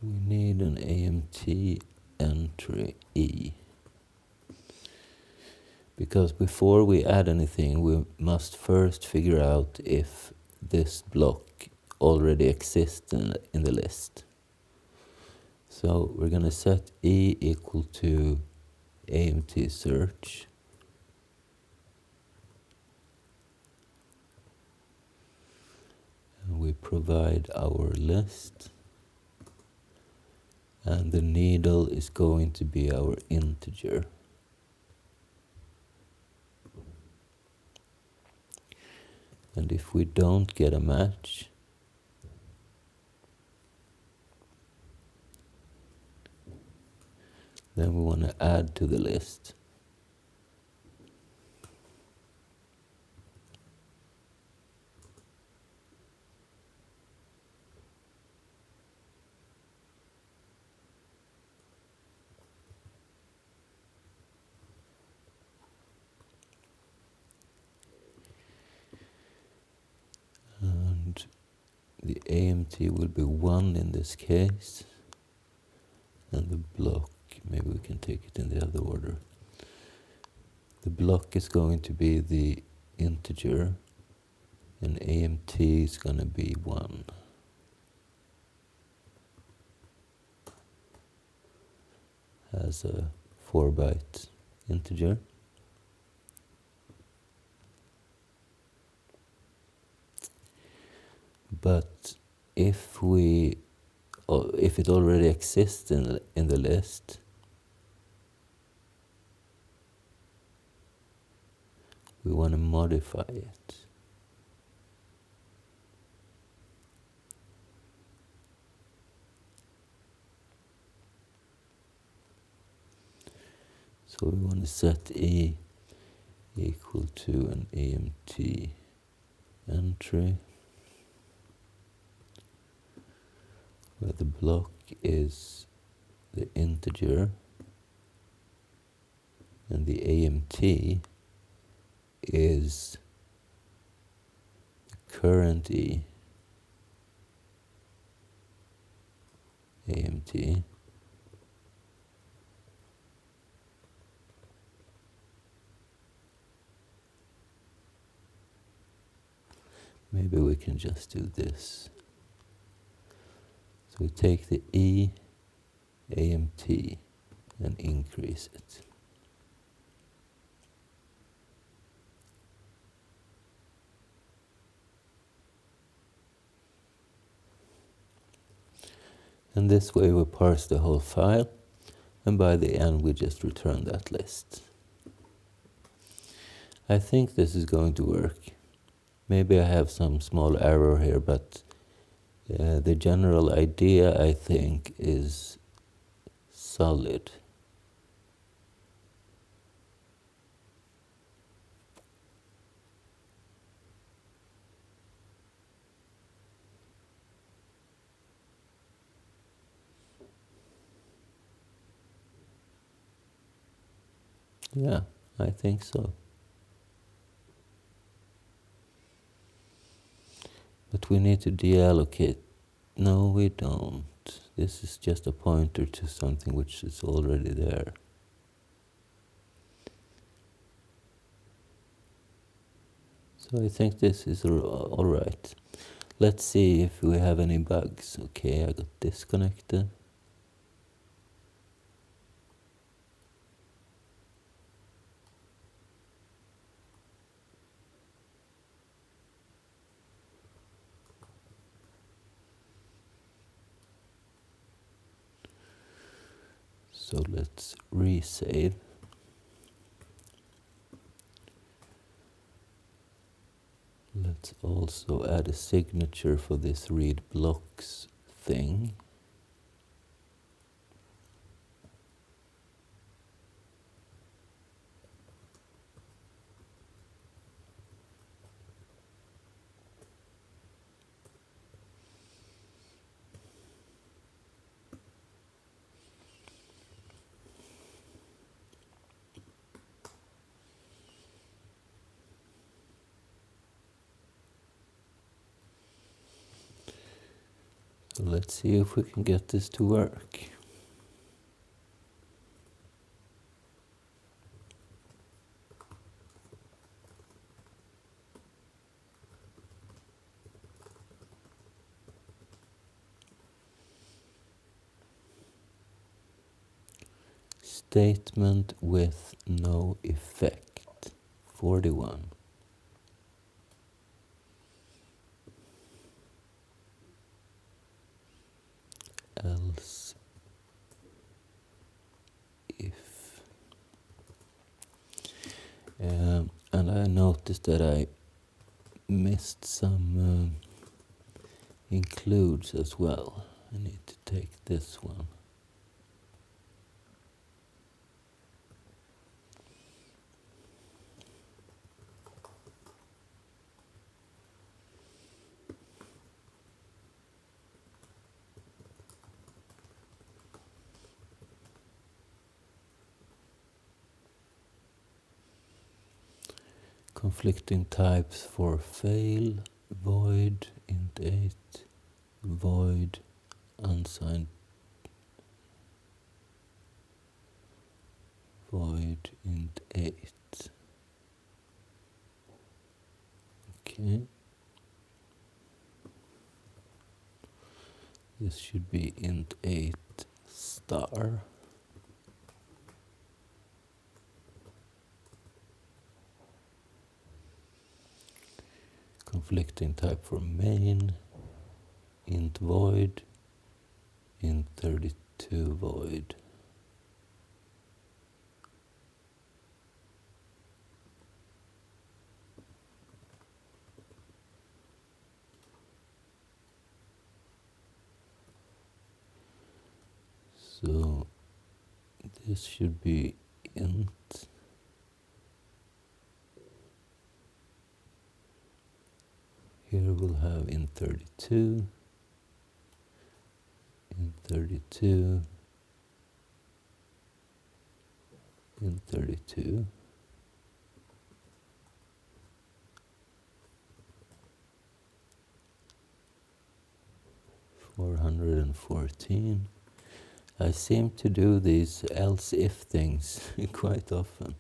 We need an AMT entry E. Because before we add anything, we must first figure out if this block already exists in the list. So we're going to set E equal to AMT search. And we provide our list. And the needle is going to be our integer. And if we don't get a match, then we want to add to the list. And the AMT will be 1 in this case. And the block, maybe we can take it in the other order. The block is going to be the integer, and AMT is going to be 1. As a 4-byte integer. But if it already exists in the list, we want to modify it. So we want to set E equal to an AMT entry, where the block is the integer and the AMT is the current E AMT. Maybe we can just do this. So we take the E AMT and increase it. And this way we parse the whole file, and by the end we just return that list. I think this is going to work. Maybe I have some small error here, but the general idea, I think, is solid. Yeah, I think so. But we need to deallocate. No, we don't. This is just a pointer to something which is already there. So I think this is all right. Let's see if we have any bugs. Okay, I got disconnected. So let's resave. Let's also add a signature for this read blocks thing. So let's see if we can get this to work. Statement with no effect. 41. Else if. And I noticed that I missed some includes as well. I need to take this one. Conflicting types for fail, void, int 8, void, unsigned, void, int 8. Okay. This should be int 8 star. Conflicting type for main, int void, int 32 void. So this should be int. Here we'll have int 32, int 32, int 32. $414. I seem to do these else if things quite often.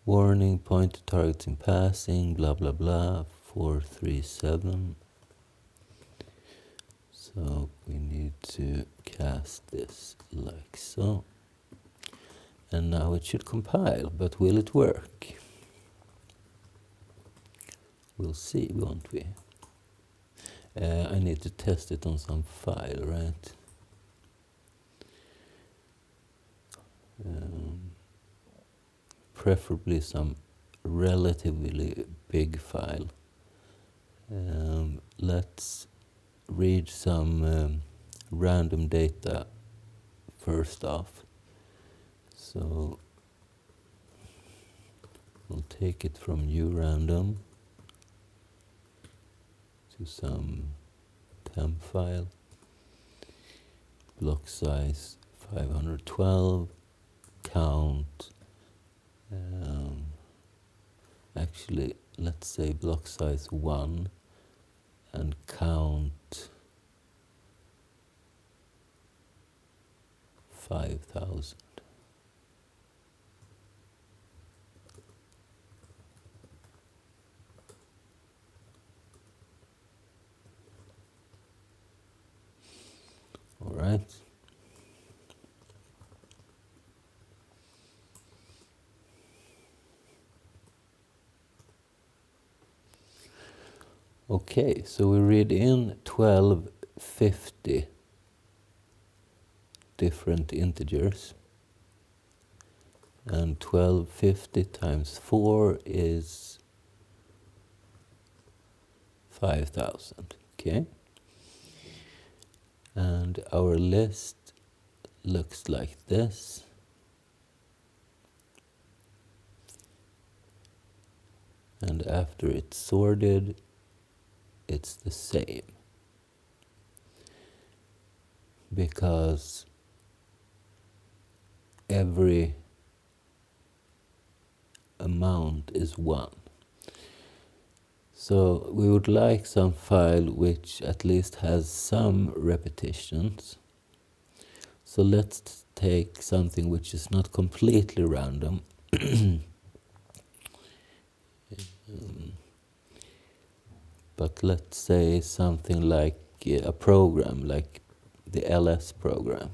Warning, pointer targeting passing, blah blah blah, 437. So we need to cast this like so. And now it should compile, but will it work? We'll see, won't we? I need to test it on some file, right? Preferably some relatively big file. Let's read some random data first off. So we'll take it from new random to some temp file, block size 512, count, actually let's say block size 1 and count 5,000. All right. Okay, so we read in 1250 different integers, and 1250 times 4 is 5,000, okay? And our list looks like this. And after it's sorted, it's the same. Because every amount is 1. So we would like some file which at least has some repetitions. So let's take something which is not completely random. But let's say something like a program, like the LS program.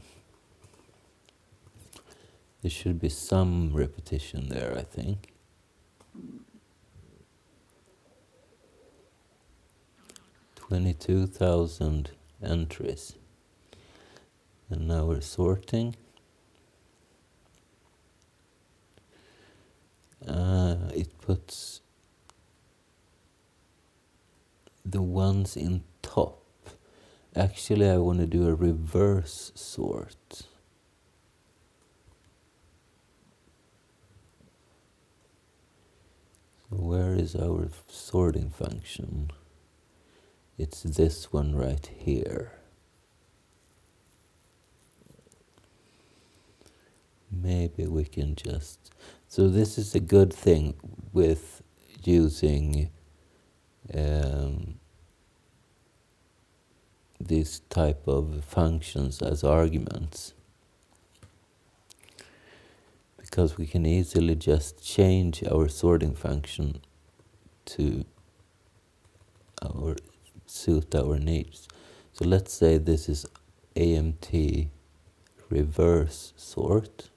There should be some repetition there, I think. 22,000 entries. And now we're sorting. It puts the ones in top. Actually, I want to do a reverse sort. So where is our sorting function? It's this one right here. Maybe we can just... So this is a good thing with using these type of functions as arguments, because we can easily just change our sorting function to suit our needs. So let's say this is AMT reverse sort.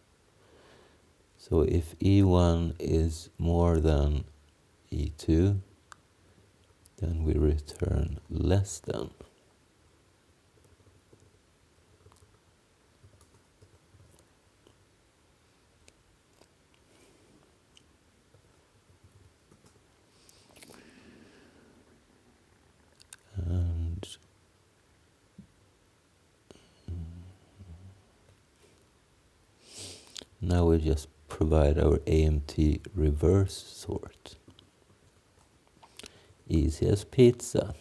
So if E1 is more than E2, then we return less than. And now we just provide our AMT reverse sort. Easy as pizza.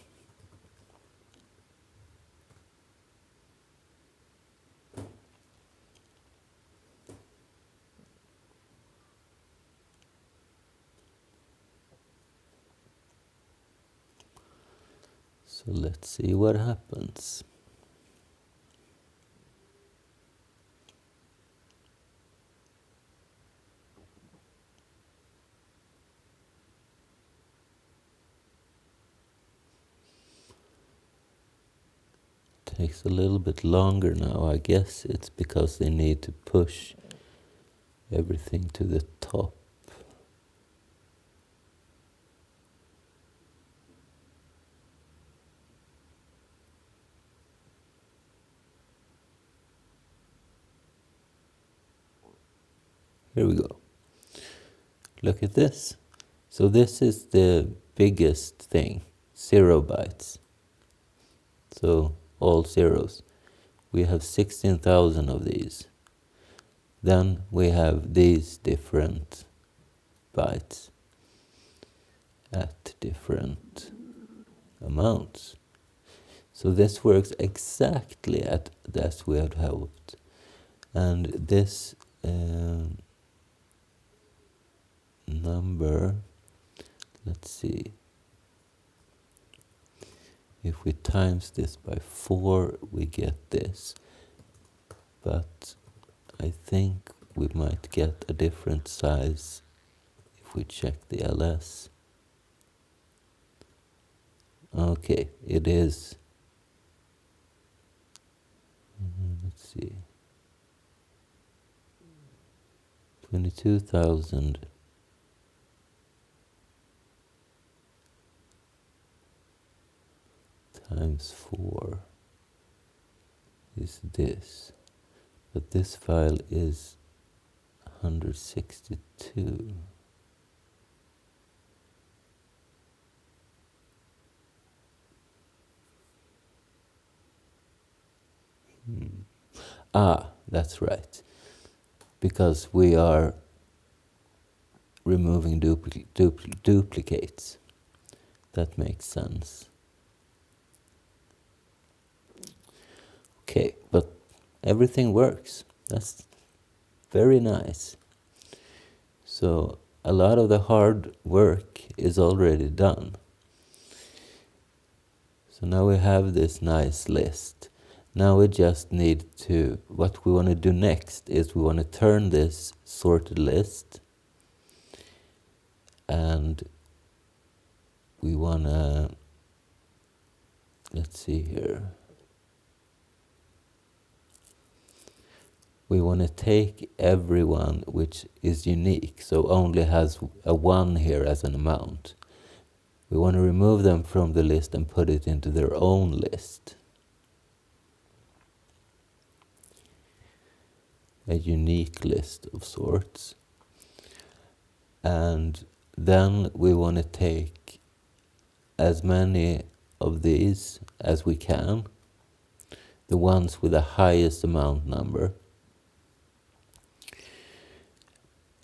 So let's see what happens. Takes a little bit longer now. I guess it's because they need to push everything to the top. Here we go. Look at this. So this is the biggest thing, 0 bytes. So all zeros. We have 16,000 of these. Then we have these different bytes at different amounts. So this works exactly as we had hoped. And this number, let's see, if we times this by 4, we get this. But I think we might get a different size if we check the LS. Okay, it is. Let's see. 22,000 times 4 is this. But this file is 162. Ah, that's right. Because we are removing duplicates. That makes sense. Okay, but everything works. That's very nice. So a lot of the hard work is already done. So now we have this nice list. Now we just need to, what we want to do next is we want to turn this sorted list, and we want to, let's see here. We want to take everyone which is unique, so only has a 1 here as an amount. We want to remove them from the list and put it into their own list. A unique list of sorts. And then we want to take as many of these as we can, the ones with the highest amount number,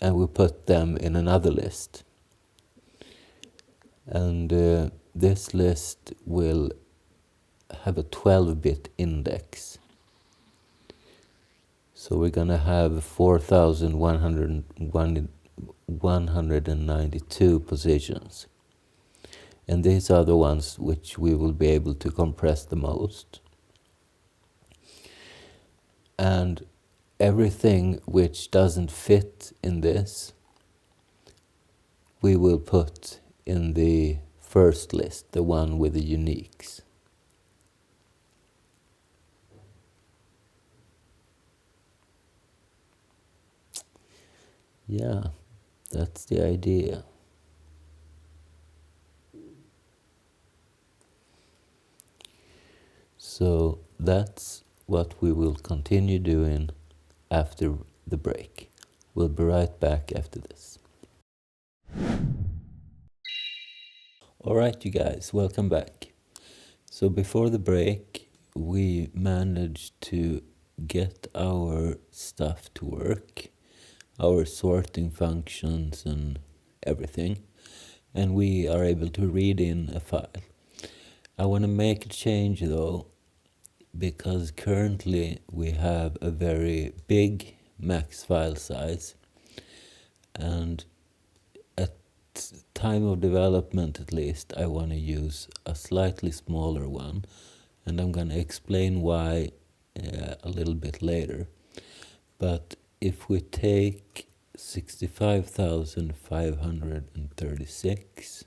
and we put them in another list. And this list will have a 12-bit index. So we're going to have 4,192 positions. And these are the ones which we will be able to compress the most. And everything which doesn't fit in this, we will put in the first list, the one with the uniques. Yeah, that's the idea. So that's what we will continue doing after the break. We'll be right back after this. Alright, you guys, welcome back. So before the break, we managed to get our stuff to work, our sorting functions and everything, and we are able to read in a file. I want to make a change though, because currently we have a very big max file size, and at time of development at least I want to use a slightly smaller one, and I'm going to explain why a little bit later. But if we take 65,536,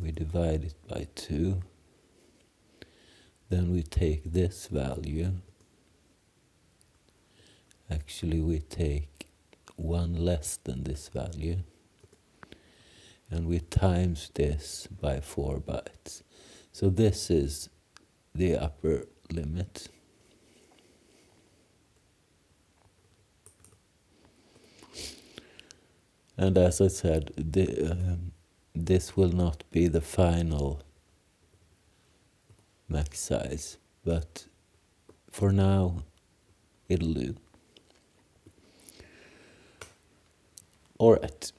we divide it by 2, then we take this value. Actually, we take 1 less than this value, and we times this by 4 bytes. So this is the upper limit. And as I said, this will not be the final max size, but for now it'll do. Alright,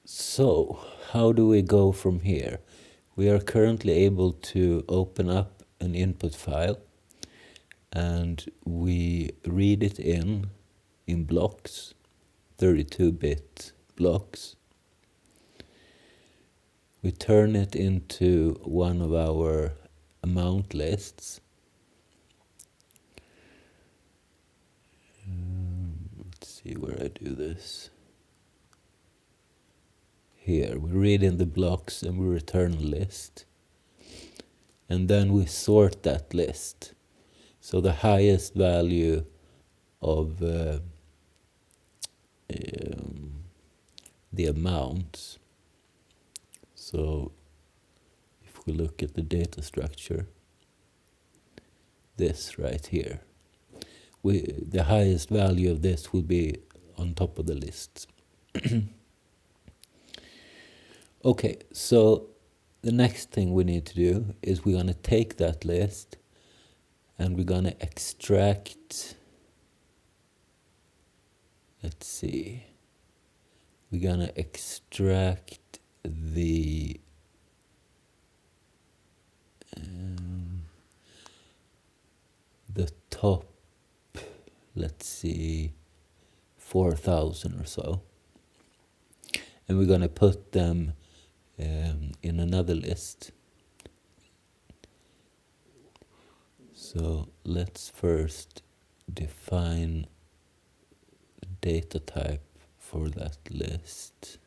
so how do we go from here? We are currently able to open up an input file, and we read it in blocks, 32-bit blocks. We turn it into one of our amount lists. Let's see where I do this. Here, we read in the blocks and we return a list. And then we sort that list. So the highest value of the amounts. So if we look at the data structure, this right here, the highest value of this will be on top of the list. Okay, so the next thing we need to do is we're going to take that list and we're going to extract, let's see, we're going to extract the top, let's see, 4,000 or so. And we're going to put them in another list. So let's first define the data type for that list.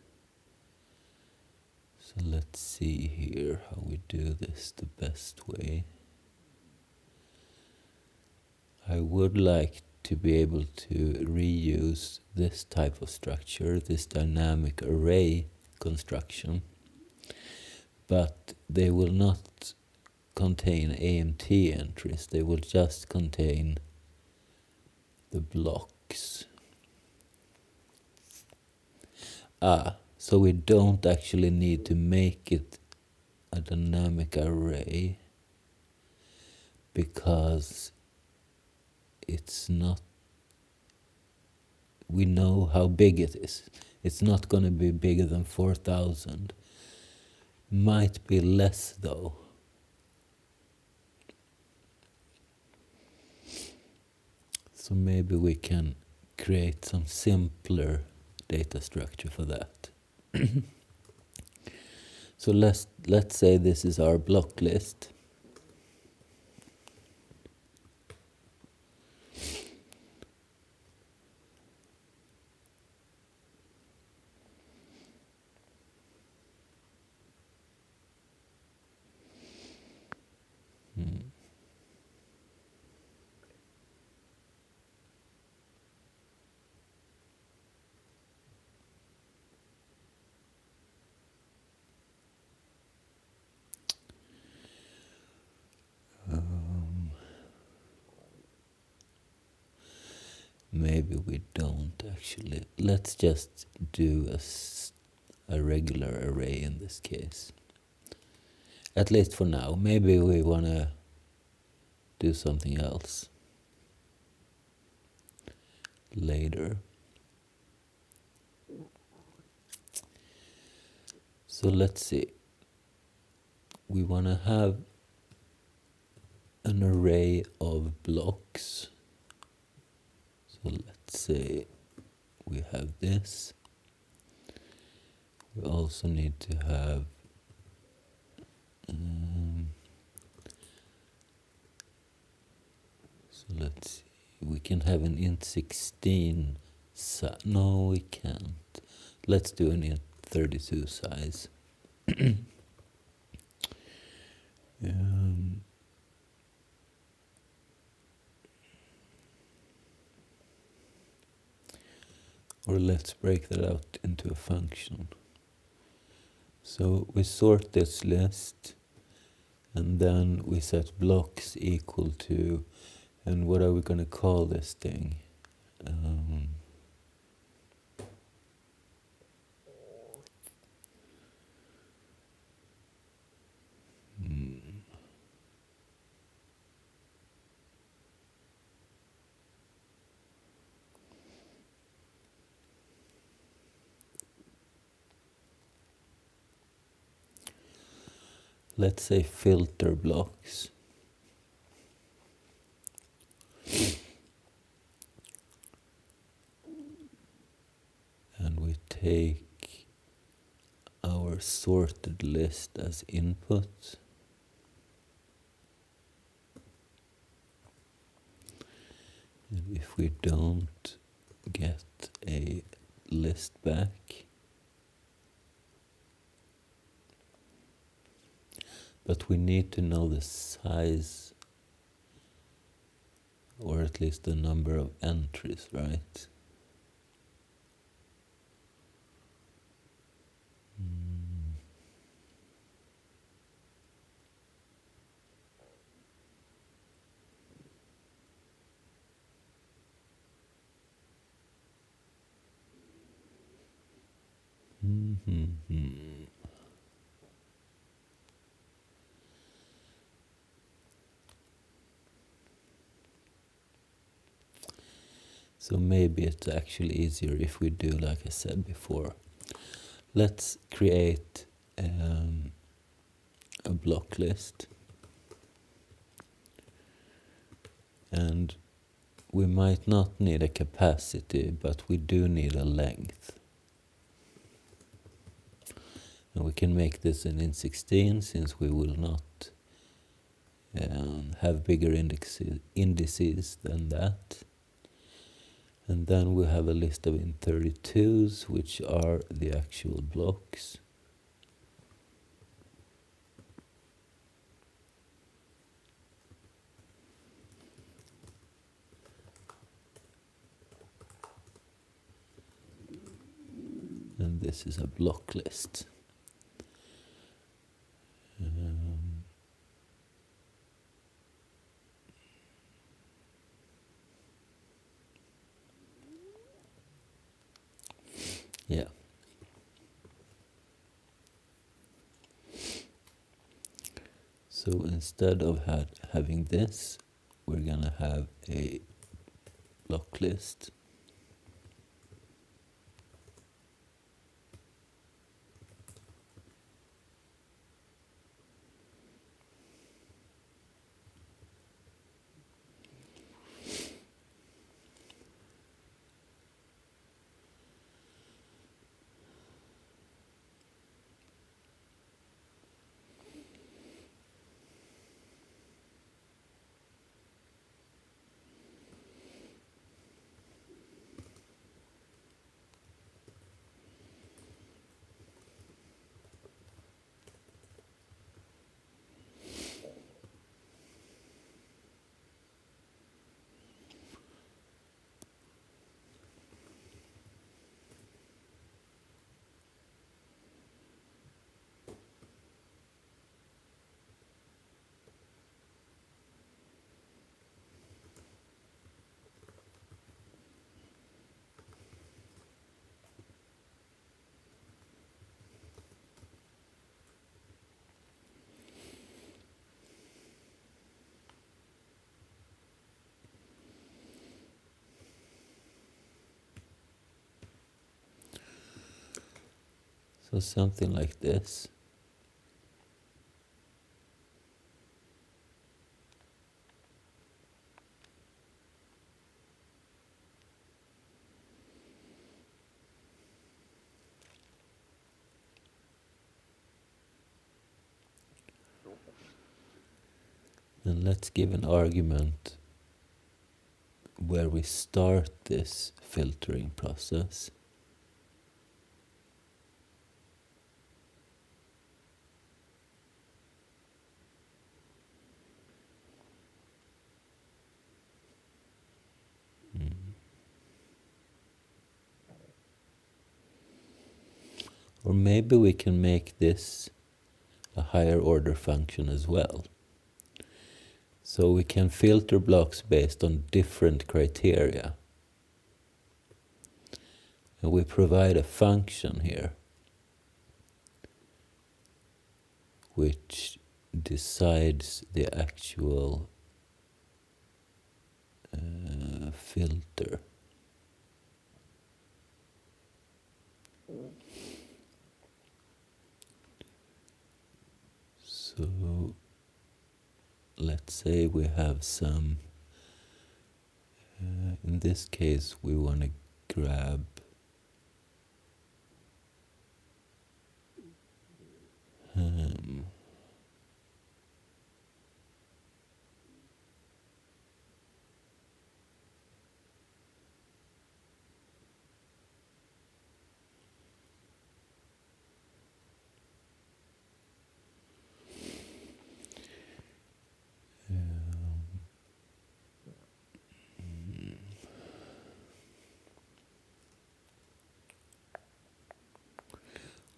So let's see here how we do this the best way. I would like to be able to reuse this type of structure, this dynamic array construction, but they will not contain AMT entries, they will just contain the blocks. So we don't actually need to make it a dynamic array because it's not, we know how big it is. It's not going to be bigger than 4,000. Might be less though. So maybe we can create some simpler data structure for that. So let's say this is our block list. Maybe we don't actually. Let's just do a regular array in this case. At least for now. Maybe we want to do something else later. So let's see. We want to have an array of blocks. So let's say we have this. We also need to have so let's see, we can have an int 16 no, we can't. Let's do an int 32 size. Or let's break that out into a function. So we sort this list and then we set blocks equal to, and what are we going to call this thing? Let's say filter blocks. take our sorted list as input. And if we don't get a list back, but we need to know the size, or at least the number of entries, right? So maybe it's actually easier if we do like I said before. Let's create a block list, and we might not need a capacity, but we do need a length. And we can make this an int16 since we will not have bigger indices than that. And then we have a list of int32s, which are the actual blocks. And this is a block list. Yeah. So instead of having this, we're gonna have a block list. So something like this. And let's give an argument where we start this filtering process. Or maybe we can make this a higher order function as well. So we can filter blocks based on different criteria. And we provide a function here which decides the actual filter. So let's say we have some, in this case we want to grab Um,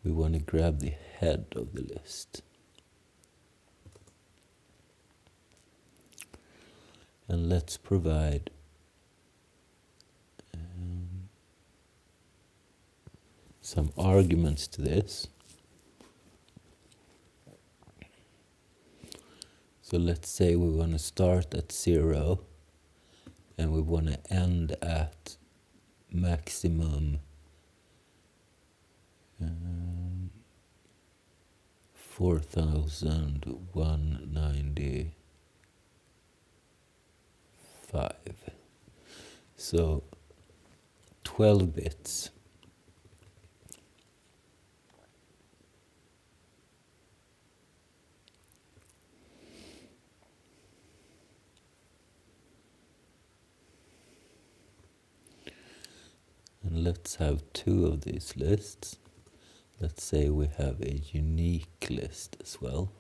we want to grab the head of the list. And let's provide some arguments to this. So let's say we want to start at 0 and we want to end at maximum 4195. So 12 bits. And let's have 2 of these lists. Let's say we have a unique list as well.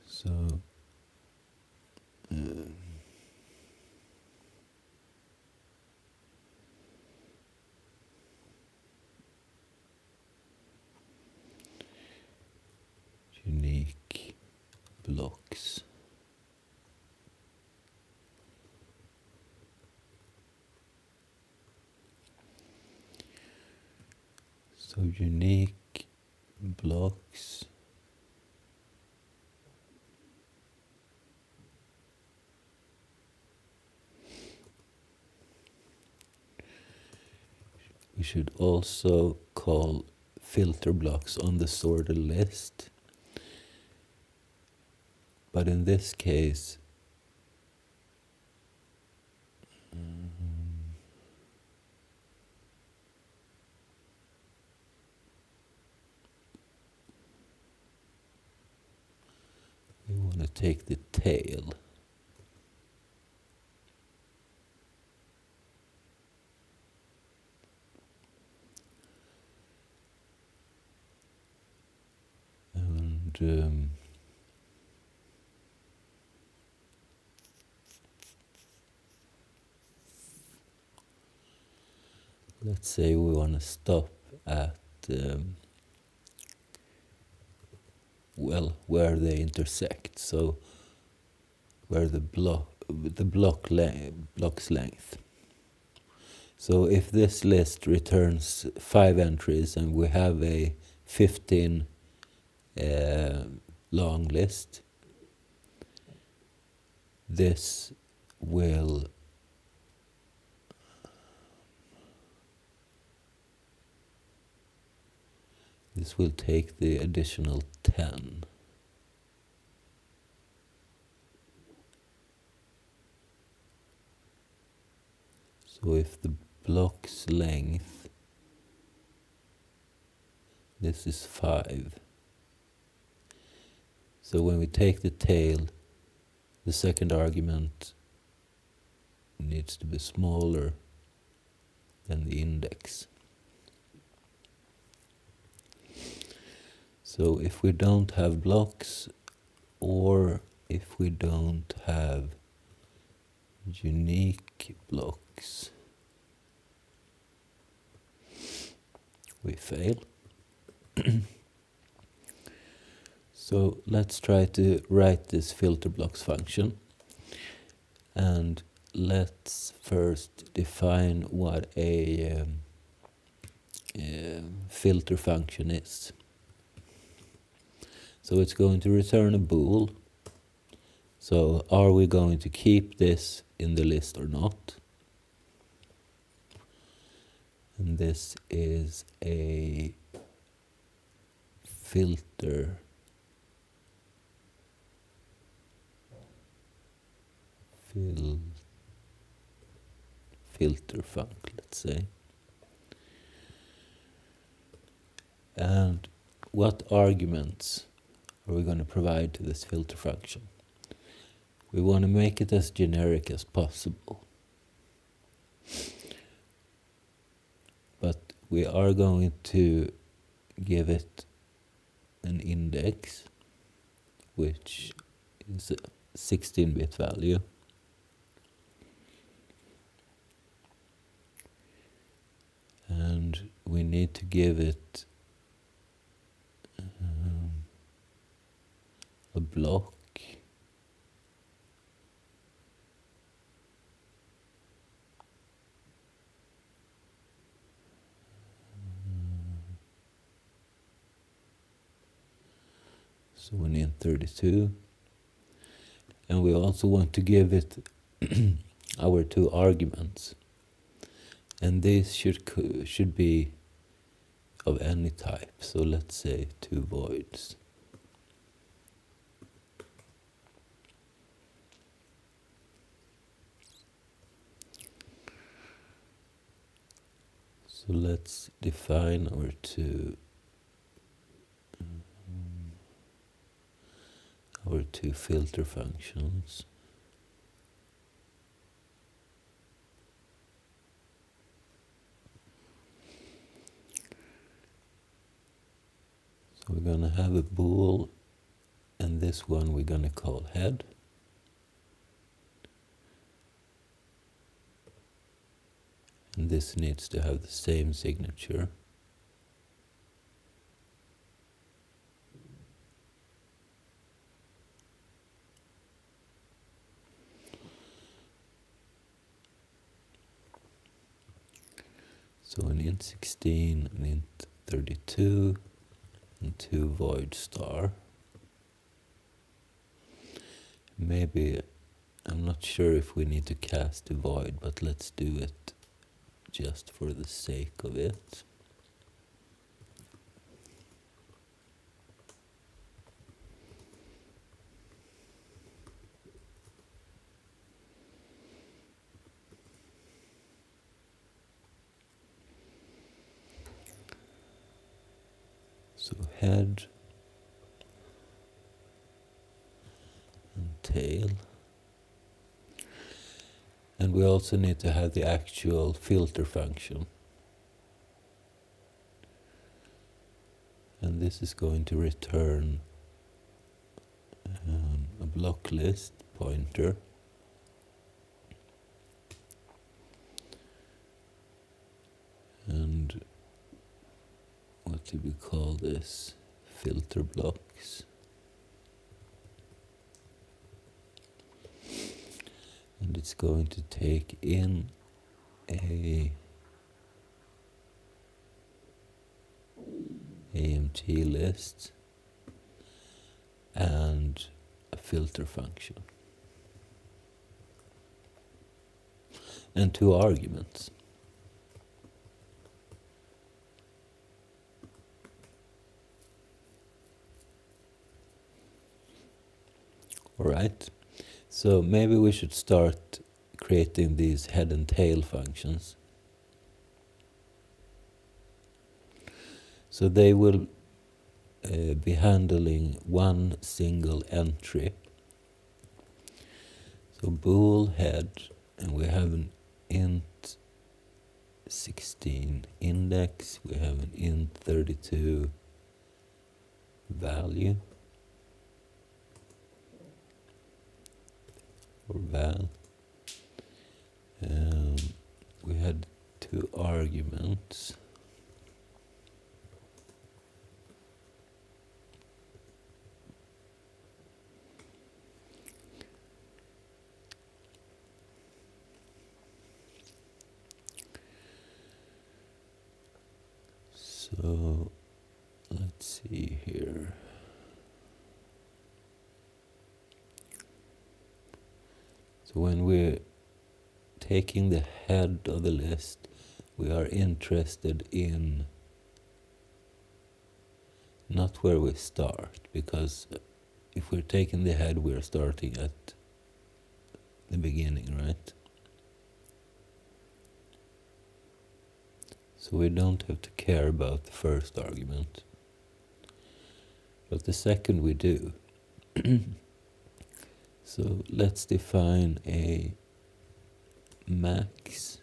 So unique blocks. So unique blocks we should also call filter blocks on the sorted list. But in this case, we want to take the tail. And let's say we want to stop at well, where they intersect. So where the block's length. So if this list returns 5 entries and we have a 15 long list, this will take the additional 10. So if the block's length, this is 5. So when we take the tail, the second argument needs to be smaller than the index. So if we don't have blocks, or if we don't have unique blocks, we fail. So let's try to write this filter blocks function. And let's first define what a filter function is. So it's going to return a bool. So are we going to keep this in the list or not? And this is a filter filter func, let's say. And what arguments are we going to provide to this filter function? We want to make it as generic as possible. But we are going to give it an index, which is a 16-bit value. And we need to give it a block. So we need 32. And we also want to give it our two arguments. And these should be of any type. So let's say two voids. So let's define our two filter functions. So we're going to have a bool, and this one we're going to call head. And this needs to have the same signature. So an int 16, an int 32, and two void star. Maybe, I'm not sure if we need to cast a void, but let's do it just for the sake of it. So head and tail. And we also need to have the actual filter function. And this is going to return a block list pointer. And what do we call this? Filter blocks. And it's going to take in a AMT list and a filter function. And two arguments. All right. So maybe we should start creating these head and tail functions. So they will be handling one single entry. So bool head, and we have an int 16 index, we have an int 32 value, or val. We had two arguments. So let's see here. So when we're taking the head of the list, we are interested in not where we start, because if we're taking the head, we're starting at the beginning, right? So we don't have to care about the first argument. But the second we do. So let's define a max,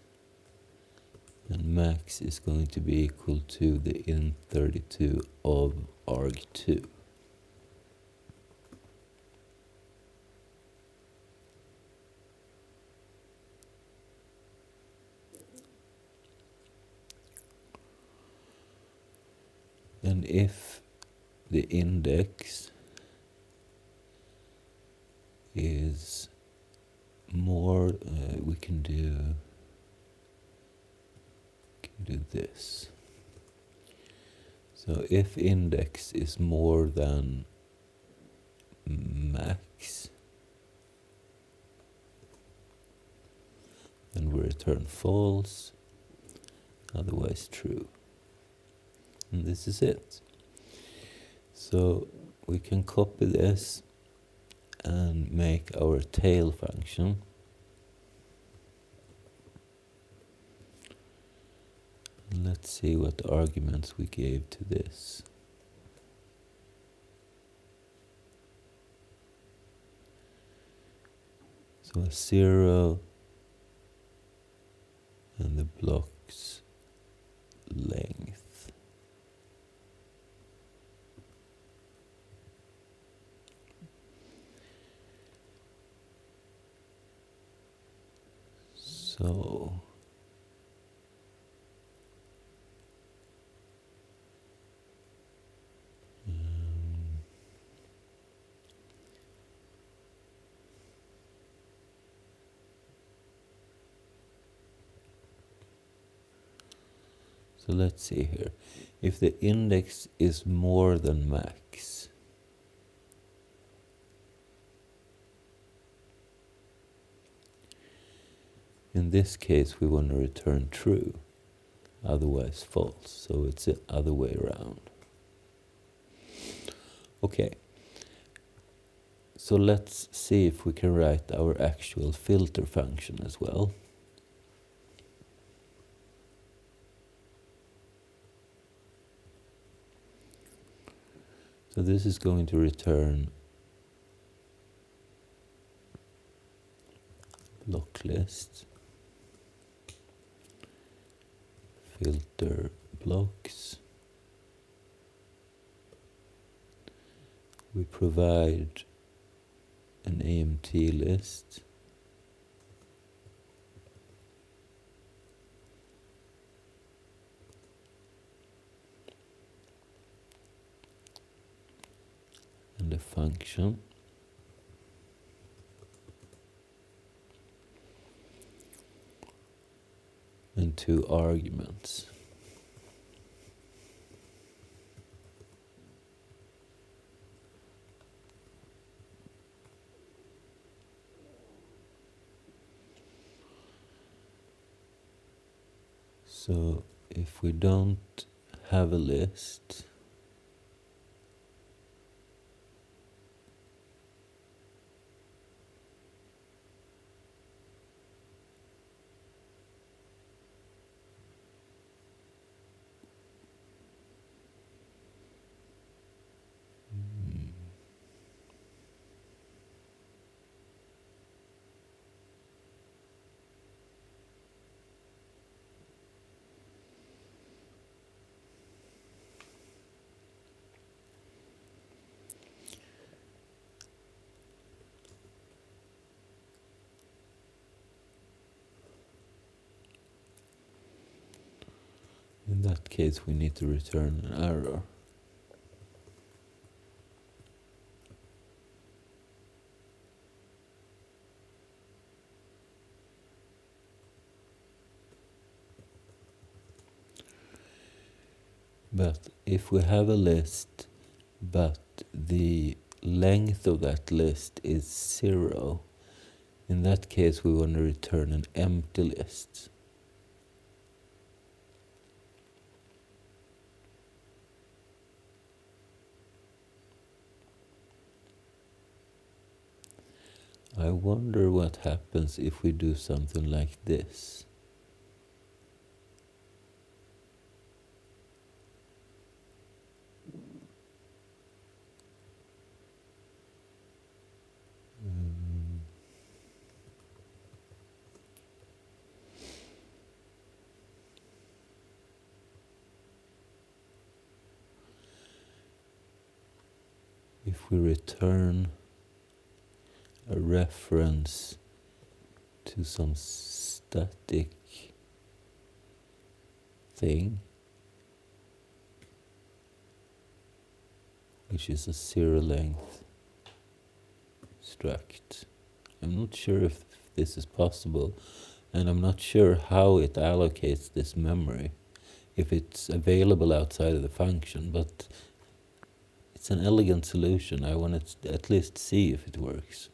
and max is going to be equal to the int32 of arg2. And if the index is more, we can do this. So if index is more than max, then we return false, otherwise true. And this is it. So we can copy this and make our tail function. Let's see what arguments we gave to this. So a 0 and the block's length. So so let's see here. If the index is more than max, in this case we want to return true, otherwise false. So it's the other way around. Okay. So let's see if we can write our actual filter function as well. So this is going to return block list, filter blocks. We provide an AMT list. And a function. And 2 arguments. So if we don't have a list, in that case we need to return an error. But if we have a list, but the length of that list is 0, in that case we want to return an empty list. I wonder what happens if we do something like this. If we return a reference to some static thing, which is a zero length struct. I'm not sure if this is possible, and I'm not sure how it allocates this memory, if it's available outside of the function, but it's an elegant solution. I want to at least see if it works.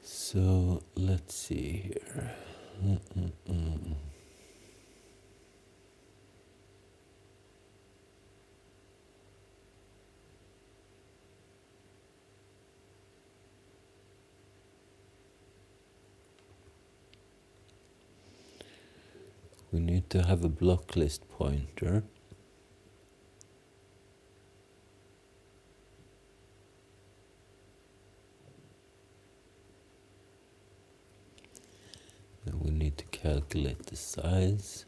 So let's see here. We need to have a block list pointer. And we need to calculate the size.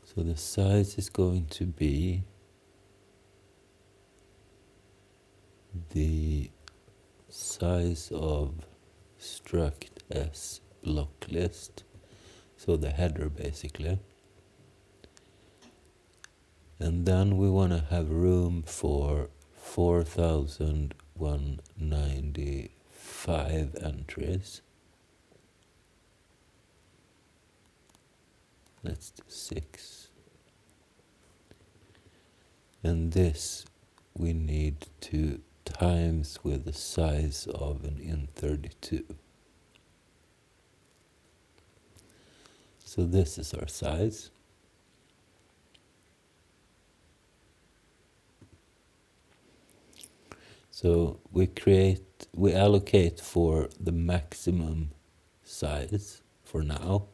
So the size is going to be the size of struct s block list, so the header basically. And then we want to have room for 4,195 entries. Let's do 6. And this we need to times with the size of an int32. So this is our size. So we allocate for the maximum size for now.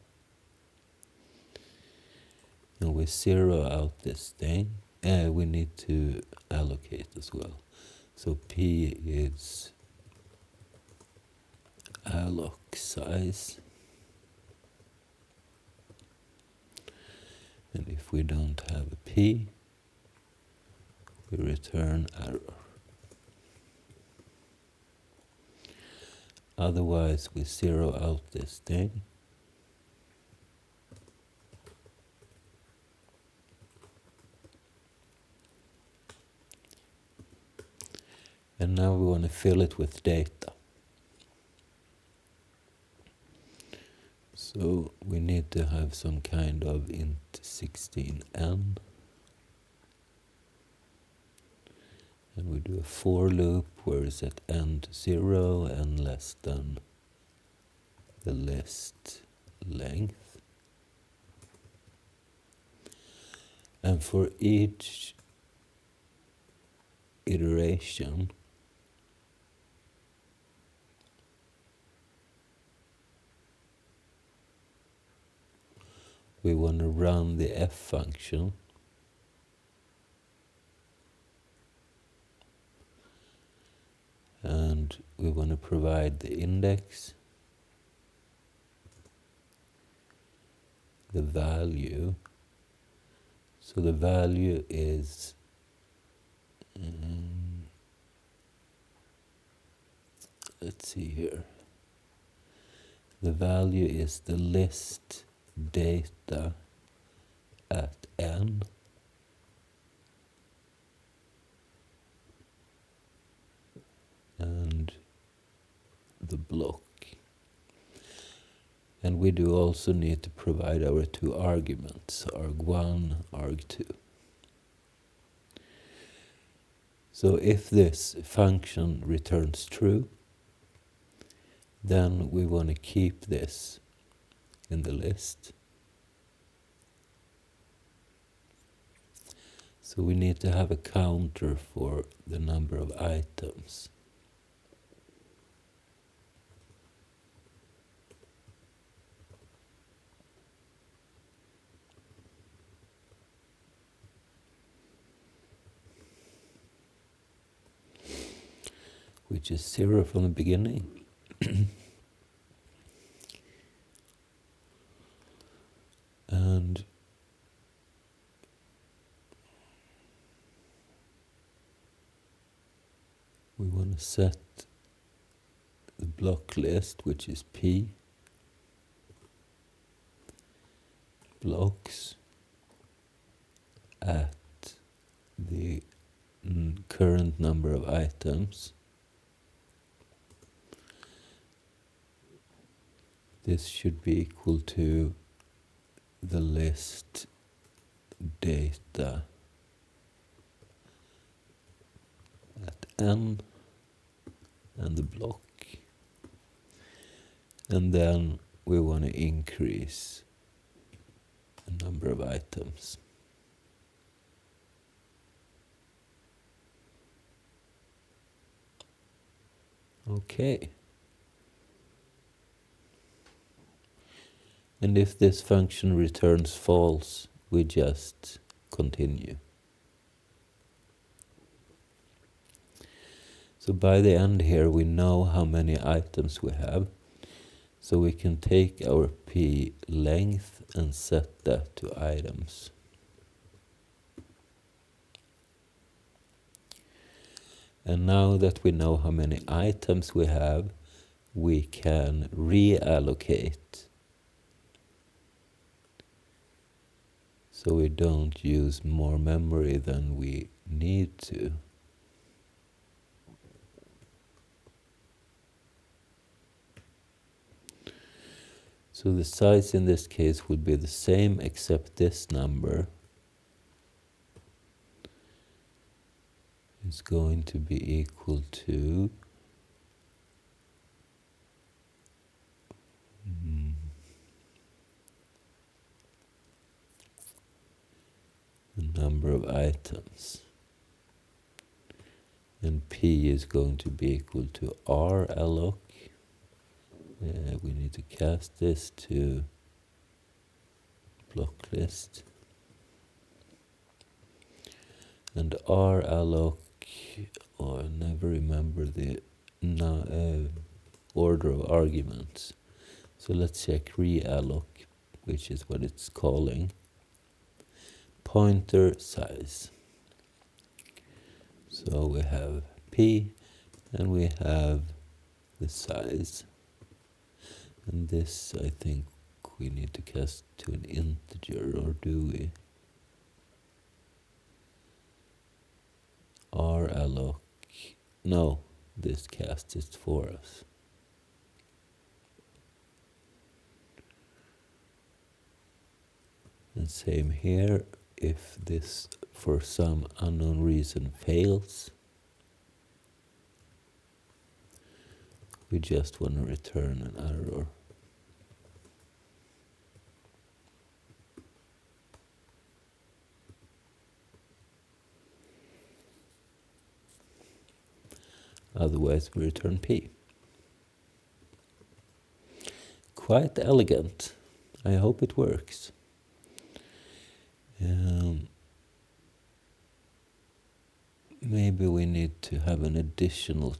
And we zero out this thing. We need to allocate as well. So P is alloc size. And if we don't have a P, we return error. Otherwise, we zero out this thing. And now we want to fill it with data. So we need to have some kind of int16n. And we do a for loop where we set n to 0 and less than the list length. And for each iteration, we want to run the f function. And we want to provide the index, the value. So the value is let's see here. The value is the list data at n. And the block. And we do also need to provide our two arguments, arg1, arg2. So if this function returns true, then we want to keep this in the list. So we need to have a counter for the number of items. Which is 0 from the beginning. And we want to set the block list, which is P, blocks at the current number of items. This should be equal to the list data at n and the block. And then we want to increase the number of items. Okay. And if this function returns false, we just continue. So by the end here, we know how many items we have. So we can take our P length and set that to items. And now that we know how many items we have, we can reallocate. So we don't use more memory than we need to. So the size in this case would be the same, except this number is going to be equal to the number of items. And P is going to be equal to R alloc. We need to cast this to block list. And R alloc, I never remember the order of arguments. So let's check realloc, which is what it's calling. Pointer size. So we have P and we have the size. And this, I think, we need to cast to an integer, or do we? R alloc. No, this casts it for us. And same here, if this for some unknown reason fails, we just want to return an error. Otherwise, we return P. Quite elegant. I hope it works. Maybe we need to have an additional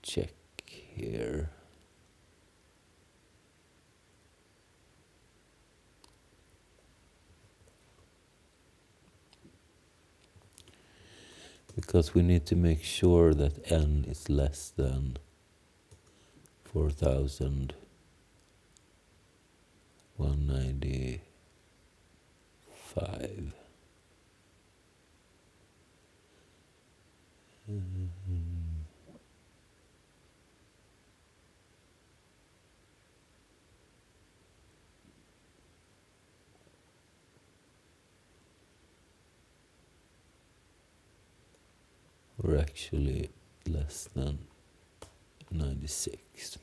check here. Because we need to make sure that n is less than 4,195. Or actually less than 96.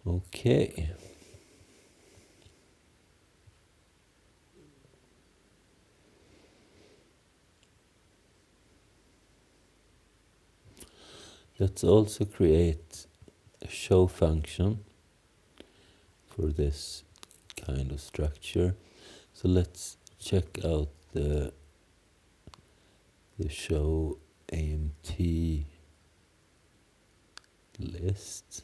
Okay. Let's also create a show function for this kind of structure. So let's check out the show AMT list.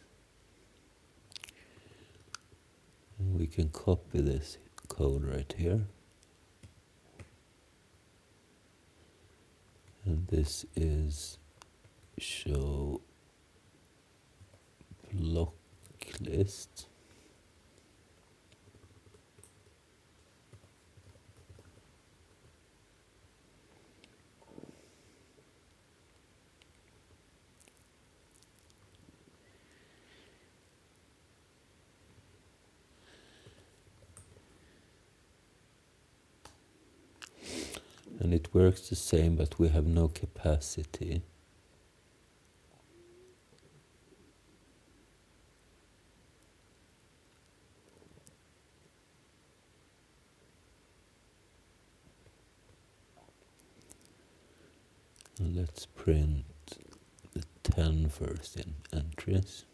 And we can copy this code right here. And this is show block list. And it works the same, but we have no capacity. And let's print the 10 first in entries.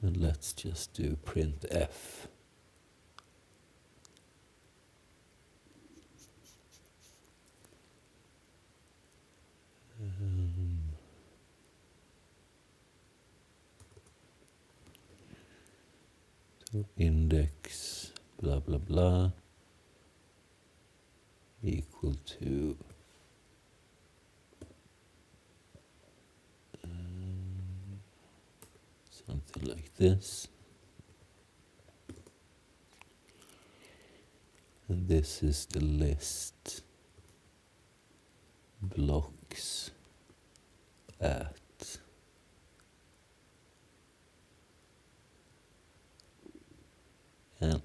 And let's just do print F. So index blah blah blah equal to something like this. And this is the list blocks at n.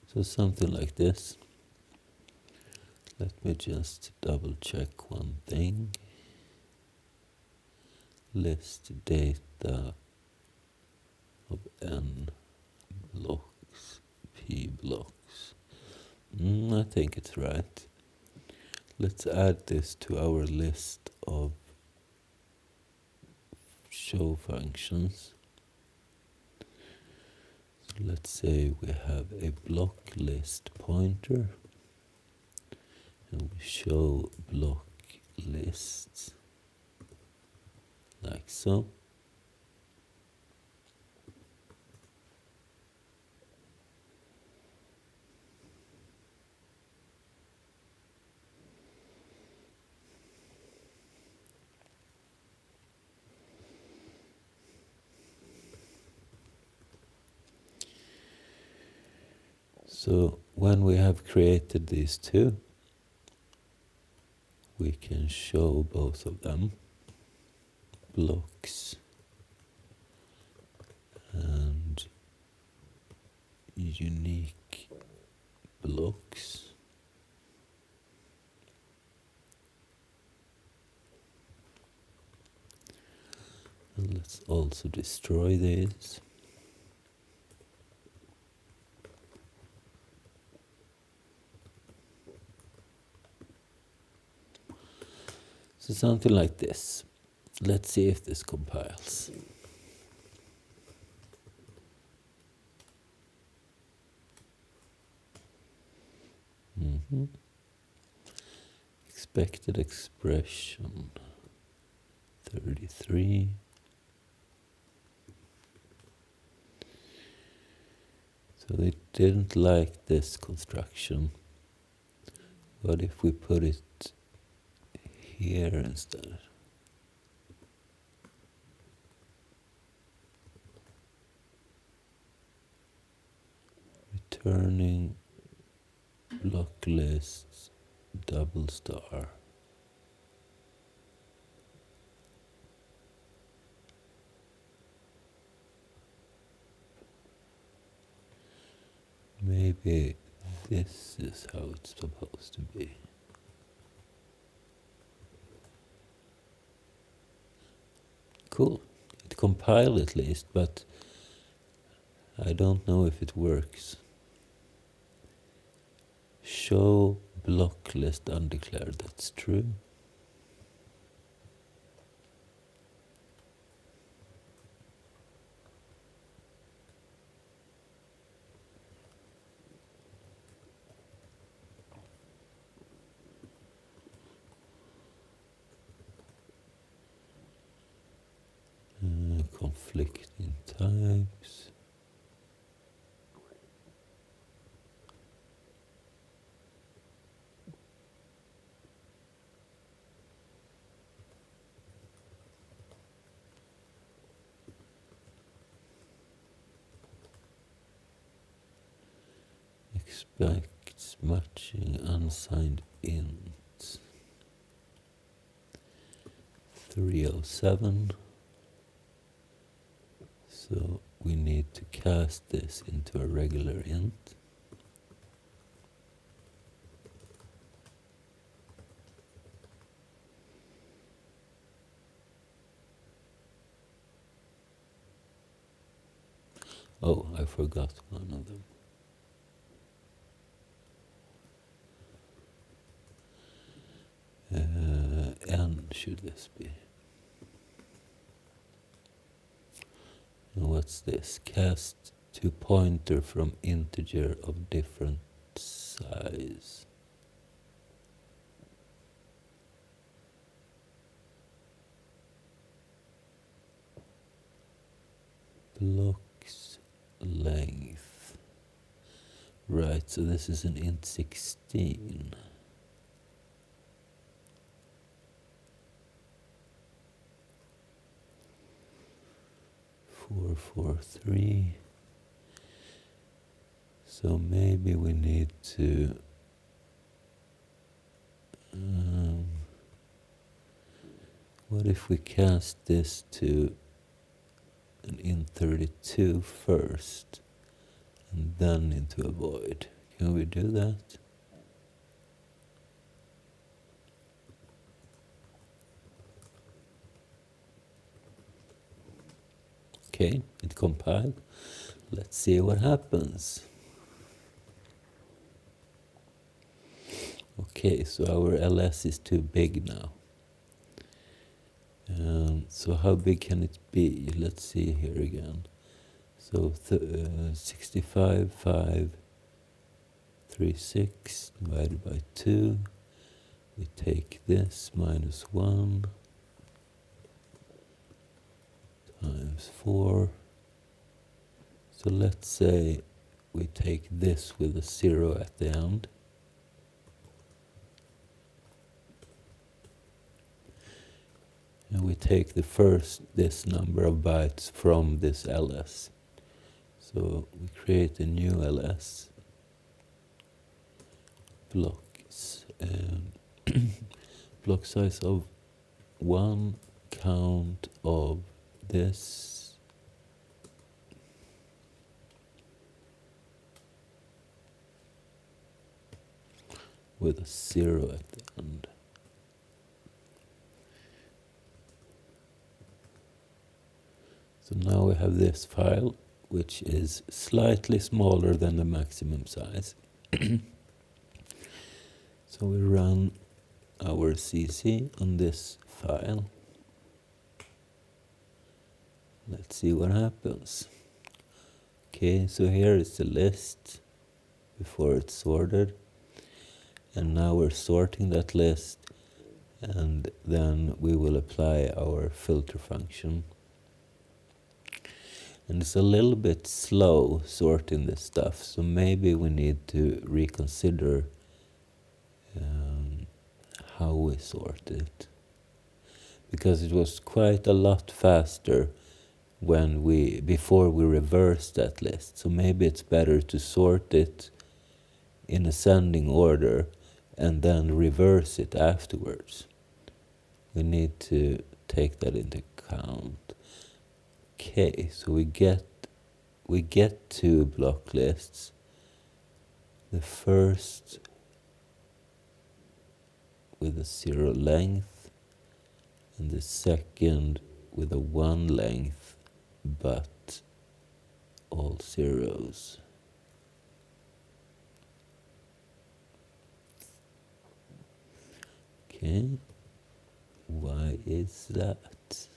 So something like this. Let me just double check one thing. List data of n blocks, p blocks. I think it's right. Let's add this to our list of show functions. So let's say we have a block list pointer and we show block lists like so. So when we have created these two, we can show both of them, blocks and unique blocks. And let's also destroy these. So something like this. Let's see if this compiles. Expected expression 33. So it didn't like this construction. What if we put it here instead? Returning block lists double star. Maybe this is how it's supposed to be. Cool. It compiled at least, but I don't know if it works. Show block list undeclared, that's true. Conflicting types. Expects matching unsigned int. 307. So we need to cast this into a regular int. Oh, I forgot one of them. N should this be. And what's this? Cast to pointer from integer of different size. Blocks length. Right, so this is an int 16. 443. So maybe we need to what if we cast this to an int 32 first and then into a void? Can we do that? Okay, it compiled. Let's see what happens. Okay, so our ls is too big now. So how big can it be? Let's see here again. So 65,536 divided by 2. We take this minus 1 times 4. So let's say we take this with a 0 at the end. And we take this number of bytes from this ls. So we create a new ls. Blocks. Block size of 1, count of this. With a 0 at the end. So now we have this file, which is slightly smaller than the maximum size. So we run our CC on this file. Let's see what happens. Okay, so here is the list before it's sorted. And now we're sorting that list, and then we will apply our filter function. And it's a little bit slow sorting this stuff, so maybe we need to reconsider how we sort it. Because it was quite a lot faster before we reversed that list. So maybe it's better to sort it in ascending order and then reverse it afterwards. We need to take that into account. Okay, so we get two block lists. The first with a 0 length and the second with a 1 length but all zeros. Okay, why is that?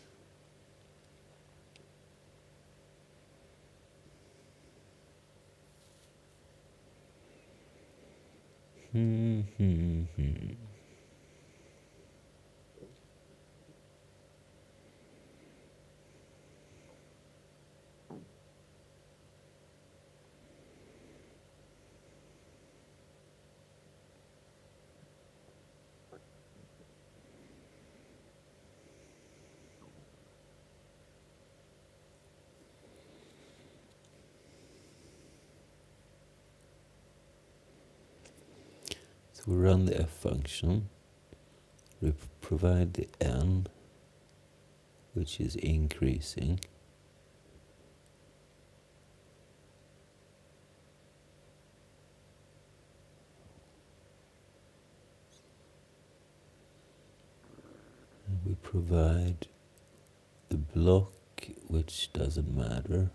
So we run the f function, we provide the n, which is increasing. And we provide the block, which doesn't matter.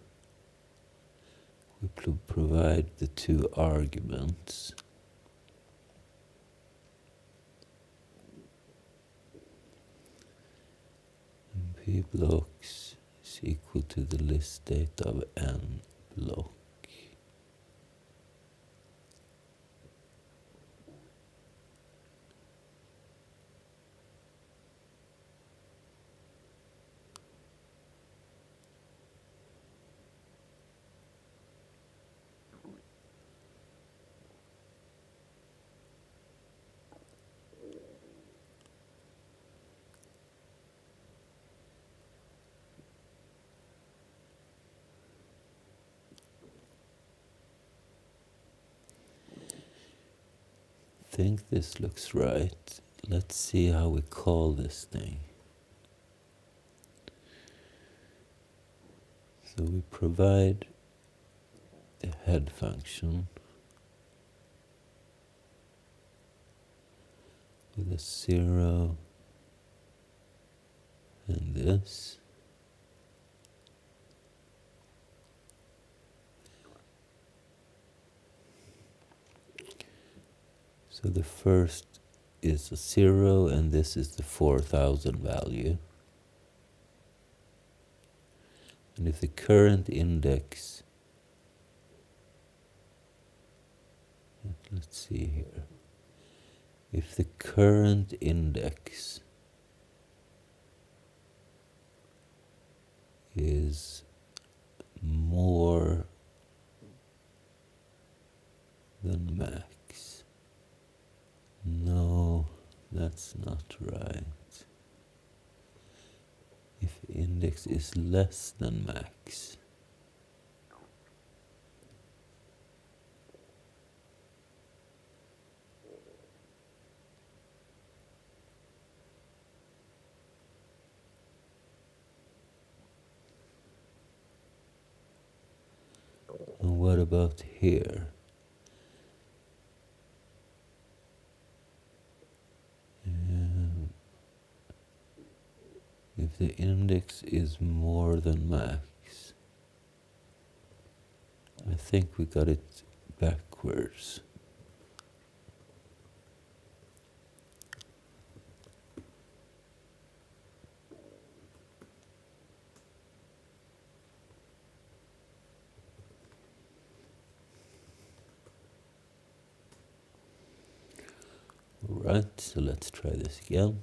We provide the two arguments. And p blocks is equal to the list state of n block. I think this looks right. Let's see how we call this thing. So we provide the head function with a 0 and this. So the first is a 0 and this is the 4000 value. And if the current index, let's see here, if the current index is more than max, no, that's not right. If index is less than max, and what about here? If the index is more than max, I think we got it backwards. Alright, so let's try this again.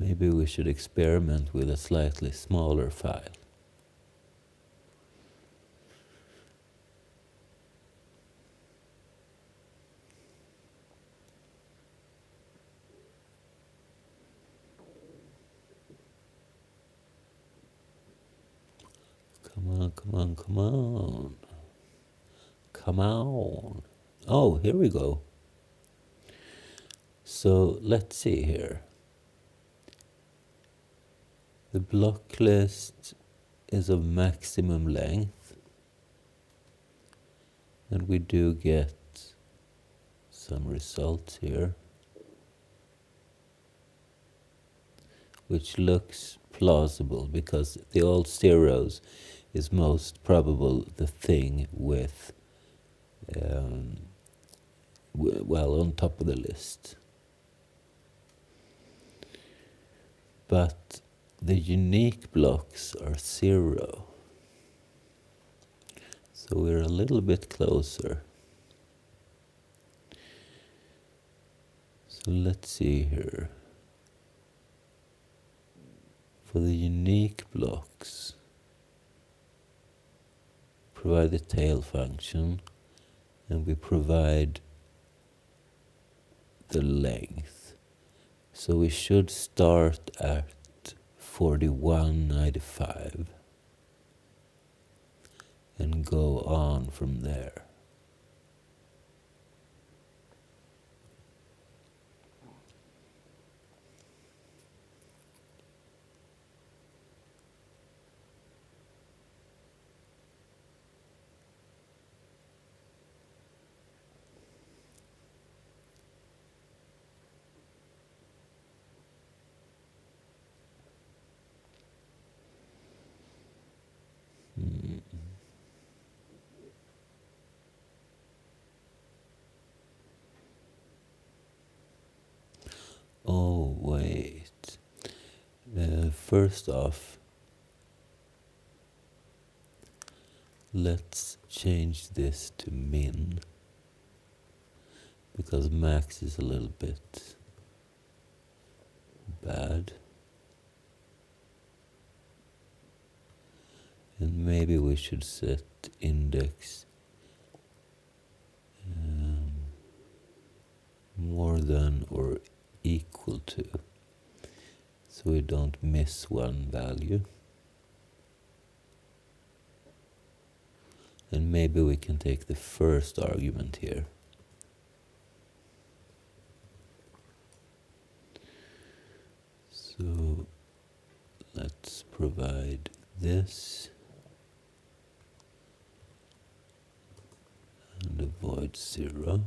Maybe we should experiment with a slightly smaller file. Come on, come on, come on. Come on. Oh, here we go. So let's see here. The block list is of maximum length, and we do get some results here, which looks plausible because the all zeros is most probable the thing with, well, on top of the list. But the unique blocks are 0. So we're a little bit closer. So let's see here. For the unique blocks, provide the tail function, and we provide the length. So we should start at 4195 and go on from there. Oh, wait. First off, let's change this to min, because max is a little bit bad. And maybe we should set index more than or equal to, so we don't miss one value. And maybe we can take the first argument here. So let's provide this and avoid 0.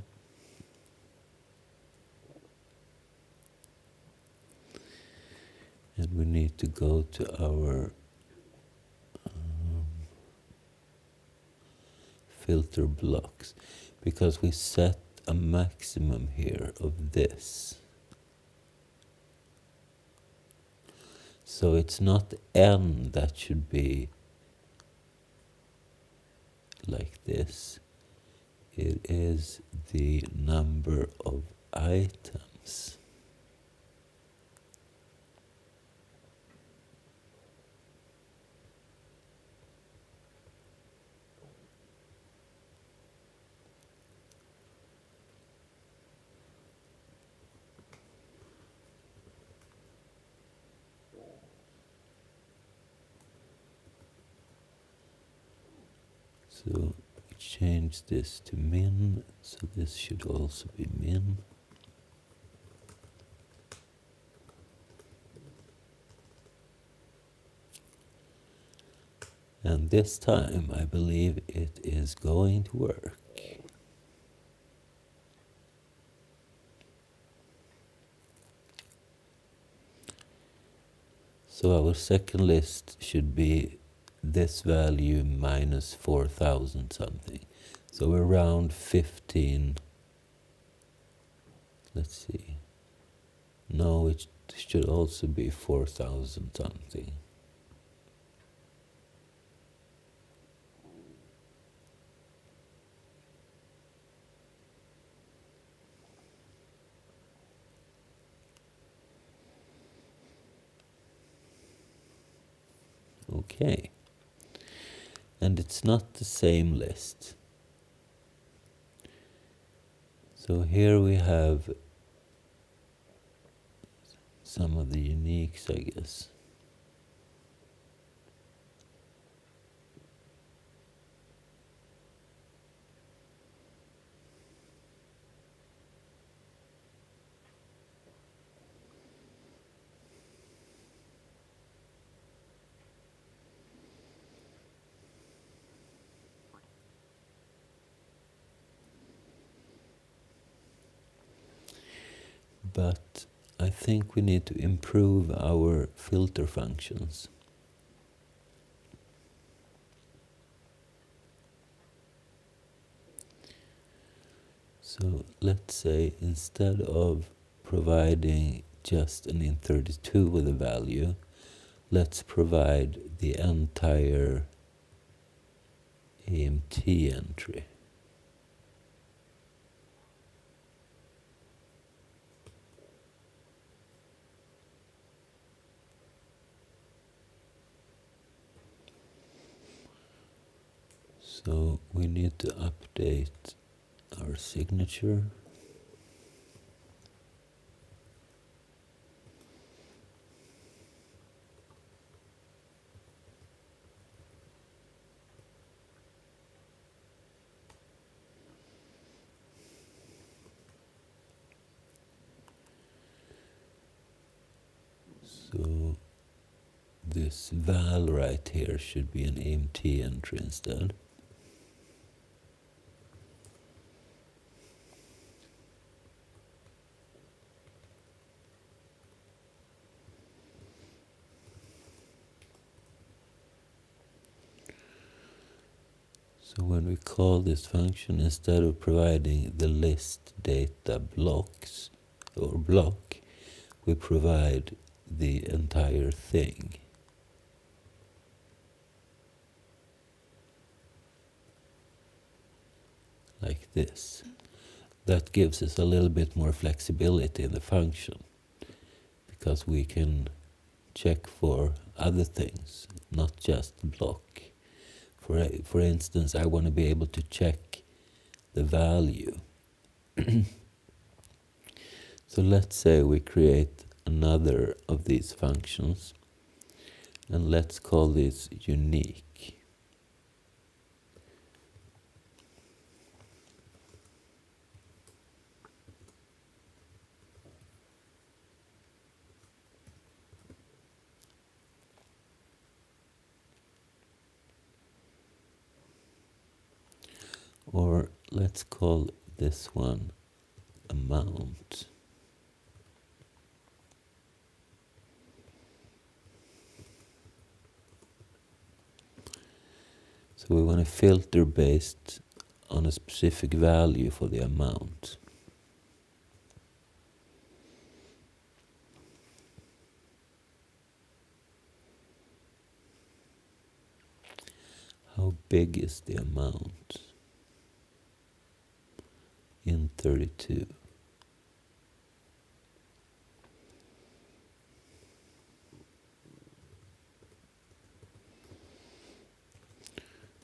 And we need to go to our filter blocks, because we set a maximum here of this. So it's not n that should be like this. It is the number of items. So we change this to min, so this should also be min. And this time I believe it is going to work. So our second list should be this value minus 4,000 something. So around 15. Let's see. No, it should also be 4,000 something. OK. And it's not the same list. So here we have some of the uniques, I guess. But I think we need to improve our filter functions. So let's say instead of providing just an int32 with a value, let's provide the entire AMT entry. So we need to update our signature. So this val right here should be an AMT entry instead. So when we call this function, instead of providing the list data blocks or block, we provide the entire thing. Like this. That gives us a little bit more flexibility in the function, because we can check for other things, not just the block. For instance, I want to be able to check the value. So let's say we create another of these functions, and let's call this unique. Or let's call this one amount. So we want to filter based on a specific value for the amount. How big is the amount in 32?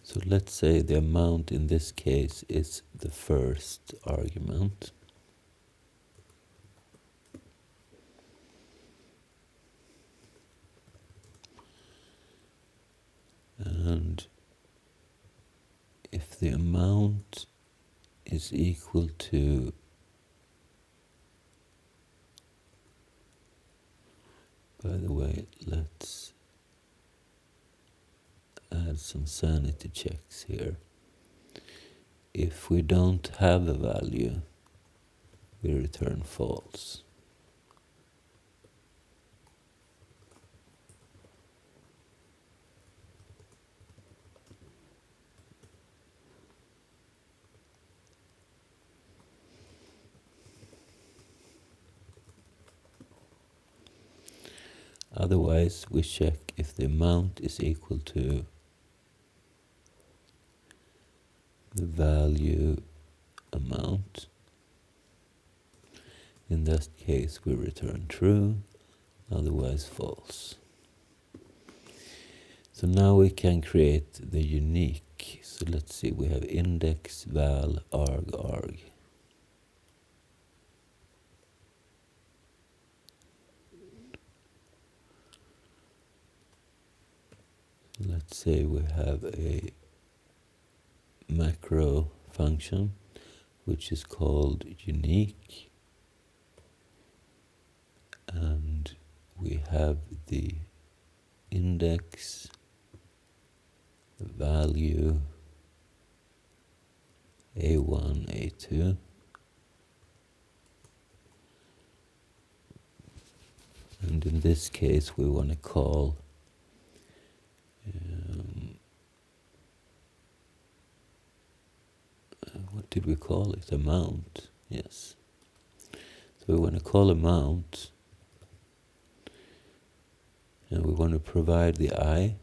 So let's say the amount in this case is the first argument. And if the amount is equal to by the way, let's add some sanity checks here. If we don't have a value, we return false. Otherwise, we check if the amount is equal to the value amount. In that case, we return true, otherwise false. So now we can create the unique. So let's see, we have index, val, arg. Let's say we have a macro function which is called unique, and we have the index, the value a1, a2, and in this case we want to call what did we call it? Amount, yes. So we want to call amount, and we want to provide the I.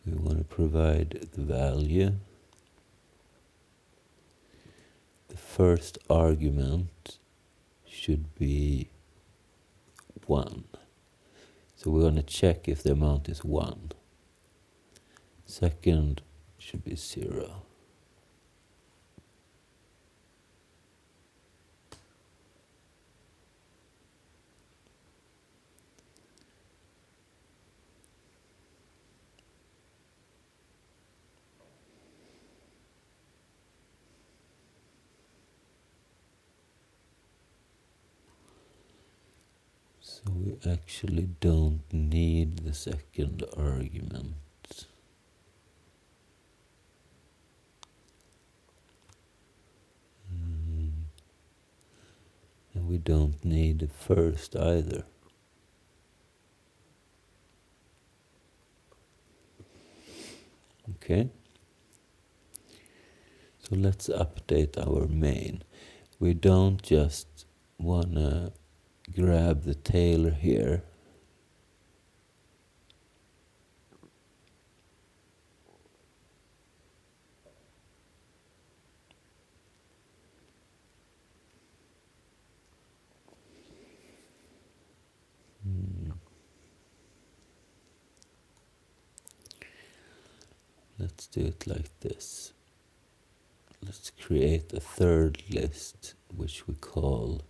We want to provide the value. The first argument should be 1. So we want to check if the amount is 1. Second should be 0. So we actually don't need the second argument. And we don't need the first either. Okay? So let's update our main. We don't just want to grab the tail here. Let's do it like this. Let's create a third list, which we call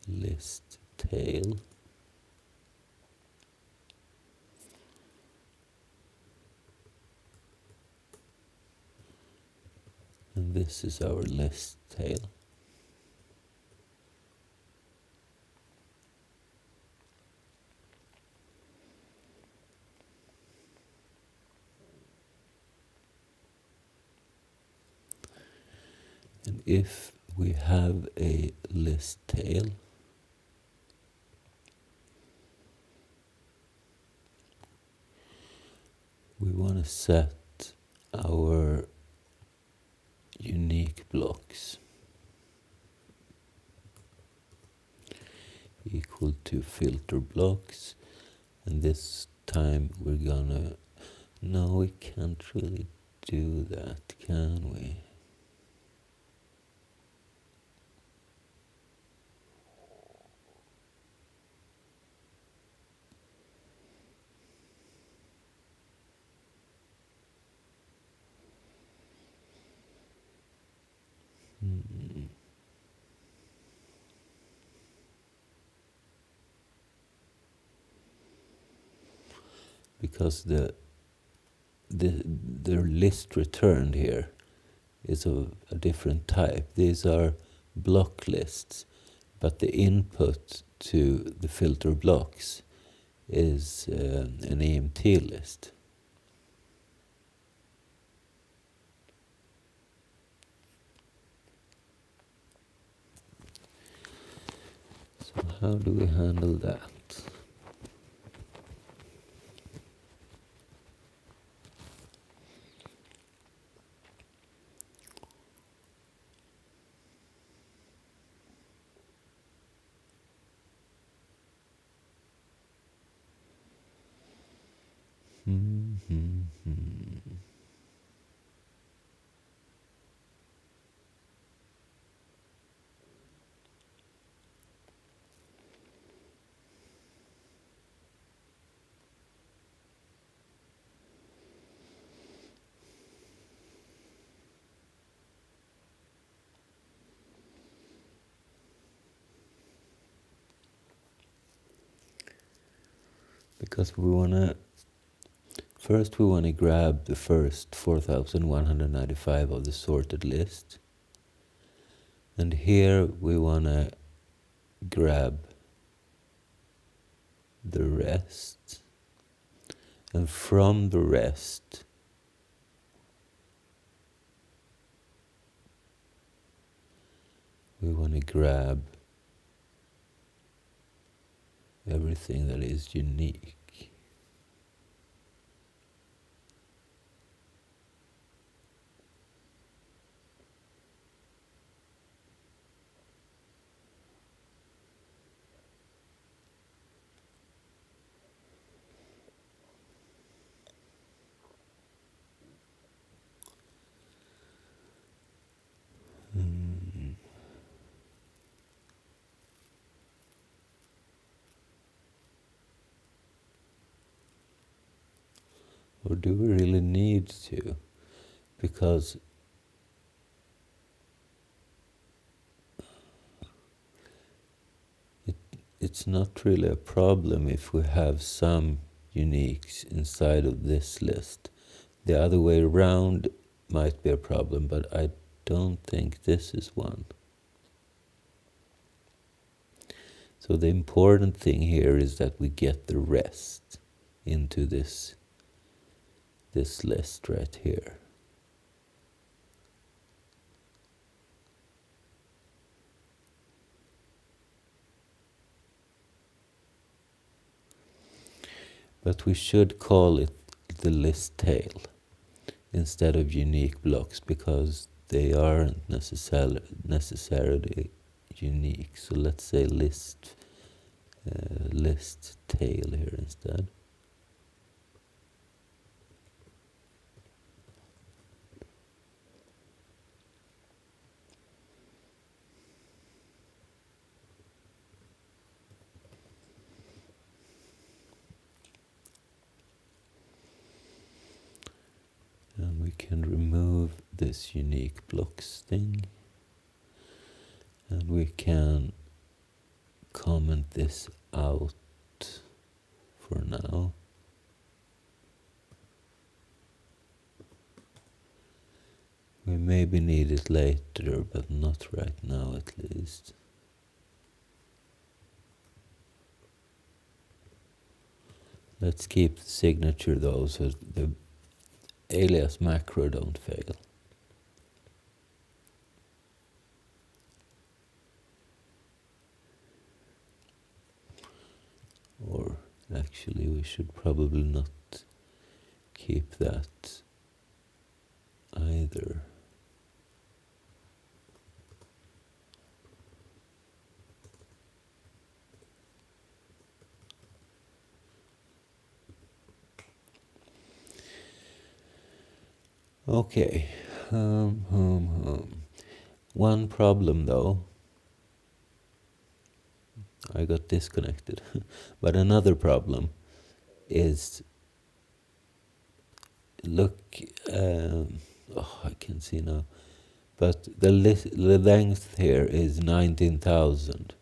list tail. And this is our list tail. And if we have a list tail, we want to set our unique blocks equal to filter blocks, and this time we're gonna, no, we can't really do that, can we? Because the list returned here is of a different type. These are block lists, but the input to the filter blocks is an EMT list. So how do we handle that? because first we want to grab the first 4195 of the sorted list, and here we want to grab the rest, and from the rest we want to grab everything that is unique. Or do we really need to? Because it's not really a problem if we have some uniques inside of this list. The other way around might be a problem, but I don't think this is one. So the important thing here is that we get the rest into this list right here. But we should call it the list tail instead of unique blocks, because they aren't necessarily unique. So let's say list tail here instead. And we can remove this unique blocks thing, and we can comment this out for now. We maybe need it later, but not right now at least. Let's keep the signature though, so the alias macro don't fail. Or actually we should probably not keep that either. Okay, one problem though, I got disconnected, but another problem is, look, I can see now, but the length here is 19,000,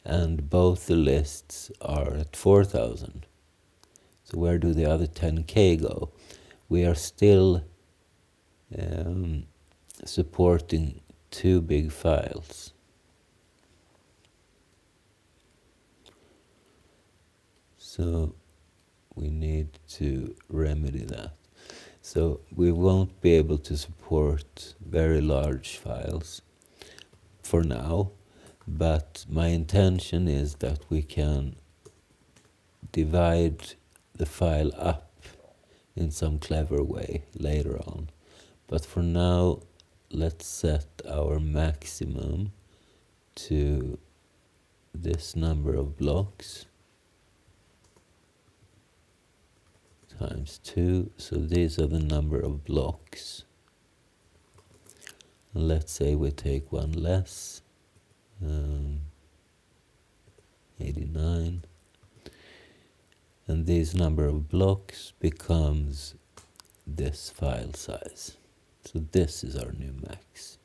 and both the lists are at 4,000. So where do the other 10K go? We are still supporting two big files. So we need to remedy that. So we won't be able to support very large files for now, but my intention is that we can divide the file up in some clever way later on. But for now, let's set our maximum to this number of blocks times 2. So these are the number of blocks. And let's say we take one less, 89. And this number of blocks becomes this file size. So this is our new max.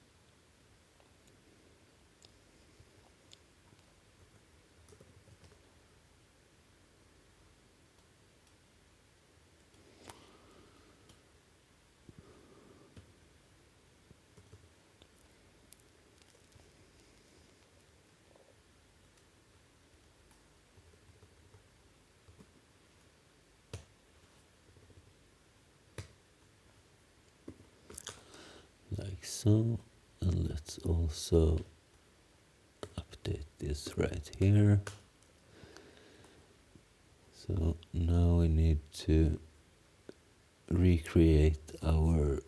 like so. And let's also update this right here. So now we need to recreate our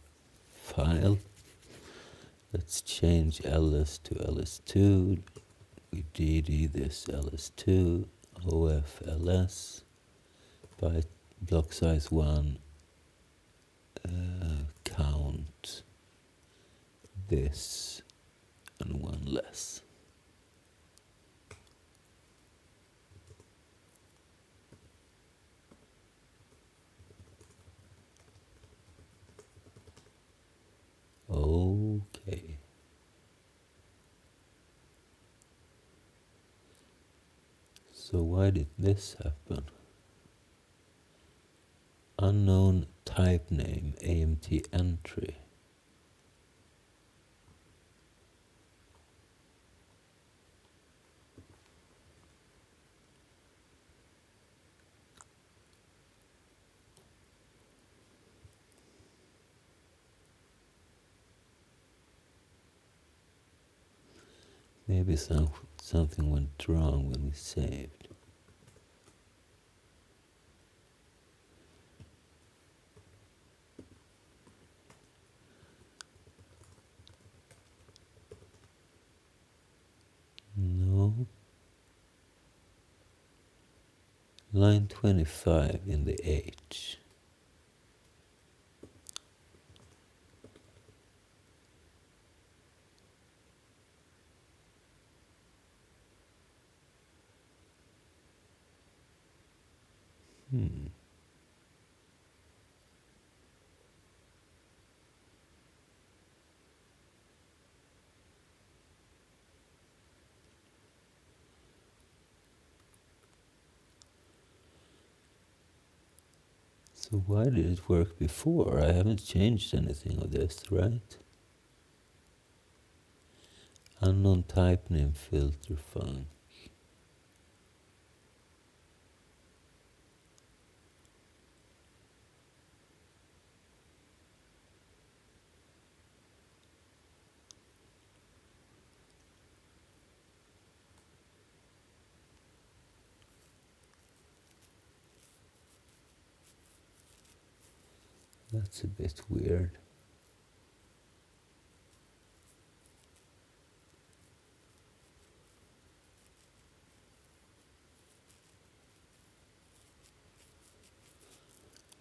file. Let's change ls to ls2. We dd this ls2, of ls, byte block size 1, count this, and one less. Okay. So why did this happen? Unknown type name, AMT entry. Maybe something went wrong when we saved. No. Line 25 in the H. So why did it work before? I haven't changed anything of this, right? Unknown type name filter func. That's a bit weird.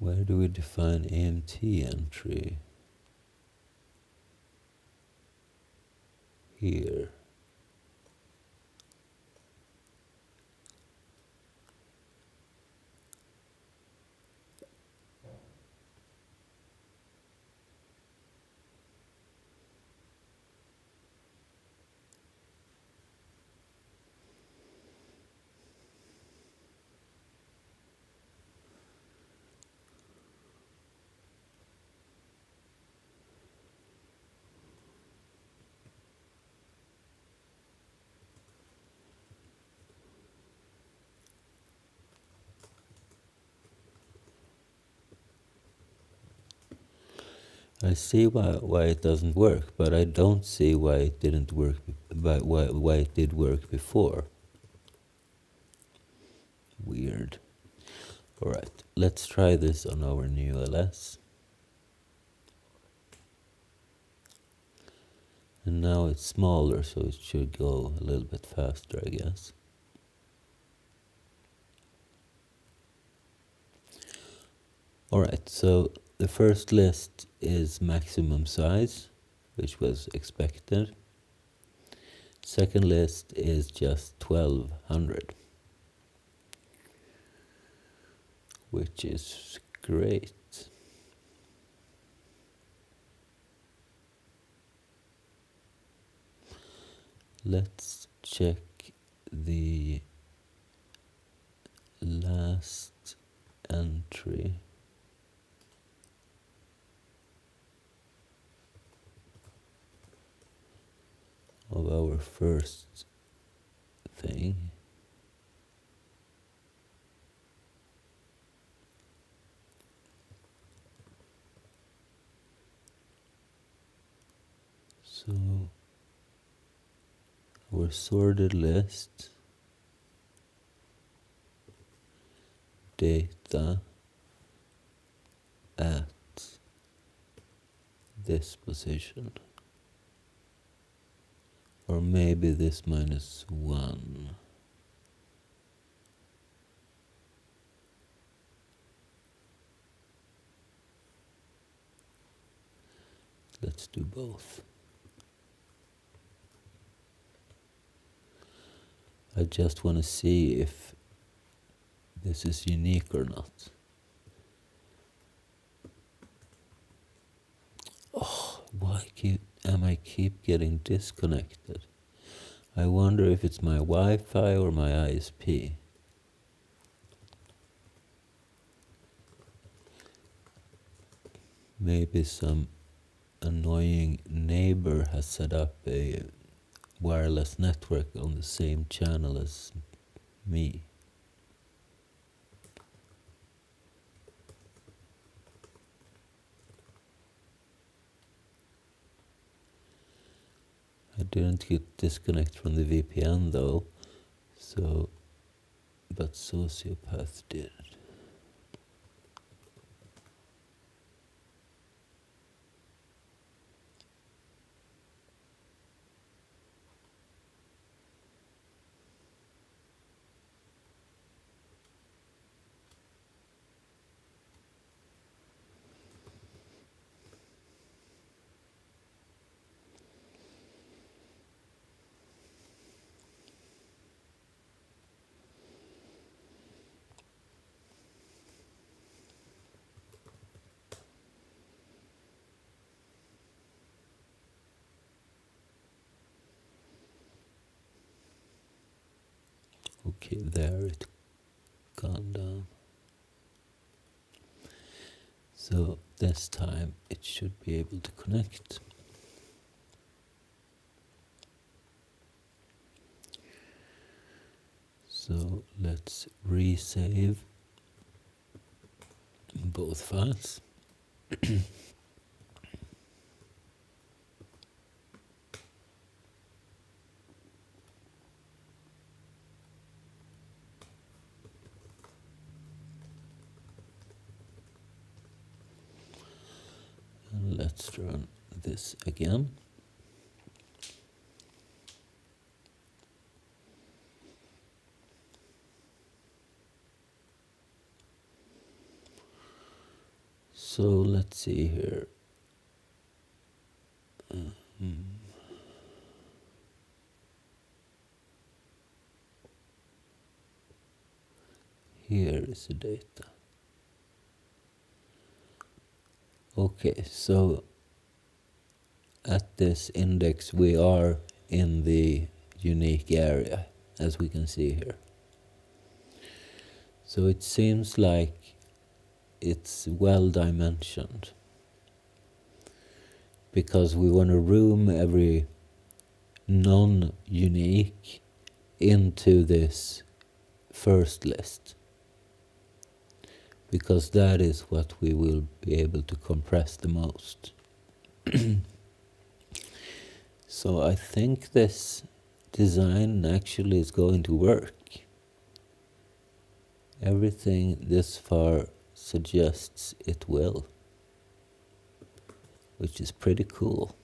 Where do we define AMT entry? Here. I see why it doesn't work, but I don't see why it didn't work, why it did work before. Weird. Alright, let's try this on our new LS. And now it's smaller, so it should go a little bit faster, I guess. Alright, so the first list is maximum size, which was expected. Second list is just 1200, which is great. Let's check the last entry. Of our first thing. So our sorted list, data at this position, or maybe this -1. Let's do both. I just want to see if this is unique or not. Oh, why am I keep getting disconnected? I wonder if it's my Wi-Fi or my ISP. Maybe some annoying neighbor has set up a wireless network on the same channel as me. I didn't get disconnect from the VPN though, but Sociopath did. Okay, there it gone down. So this time it should be able to connect. So let's resave both files. And let's run this again. So let's see here. Here is the data. Okay, so at this index we are in the unique area, as we can see here. So it seems like it's well dimensioned, because we want to room every non-unique into this first list, because that is what we will be able to compress the most. So I think this design actually is going to work. Everything this far suggests it will, which is pretty cool.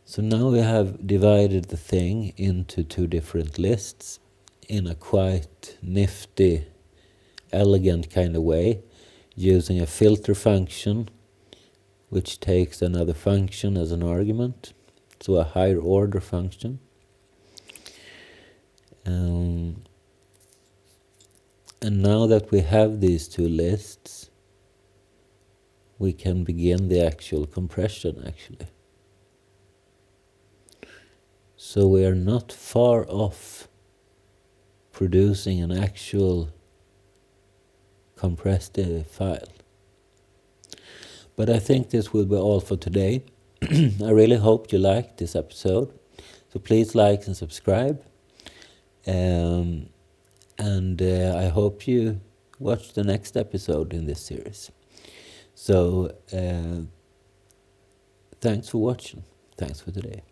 So now we have divided the thing into two different lists in a quite nifty, elegant kind of way, using a filter function which takes another function as an argument, so a higher order function. And now that we have these two lists, we can begin the actual compression actually. So we are not far off producing an actual compressed file. But I think this will be all for today. I really hope you liked this episode. So please like and subscribe. And I hope you watch the next episode in this series. So Thanks for watching. Thanks for today.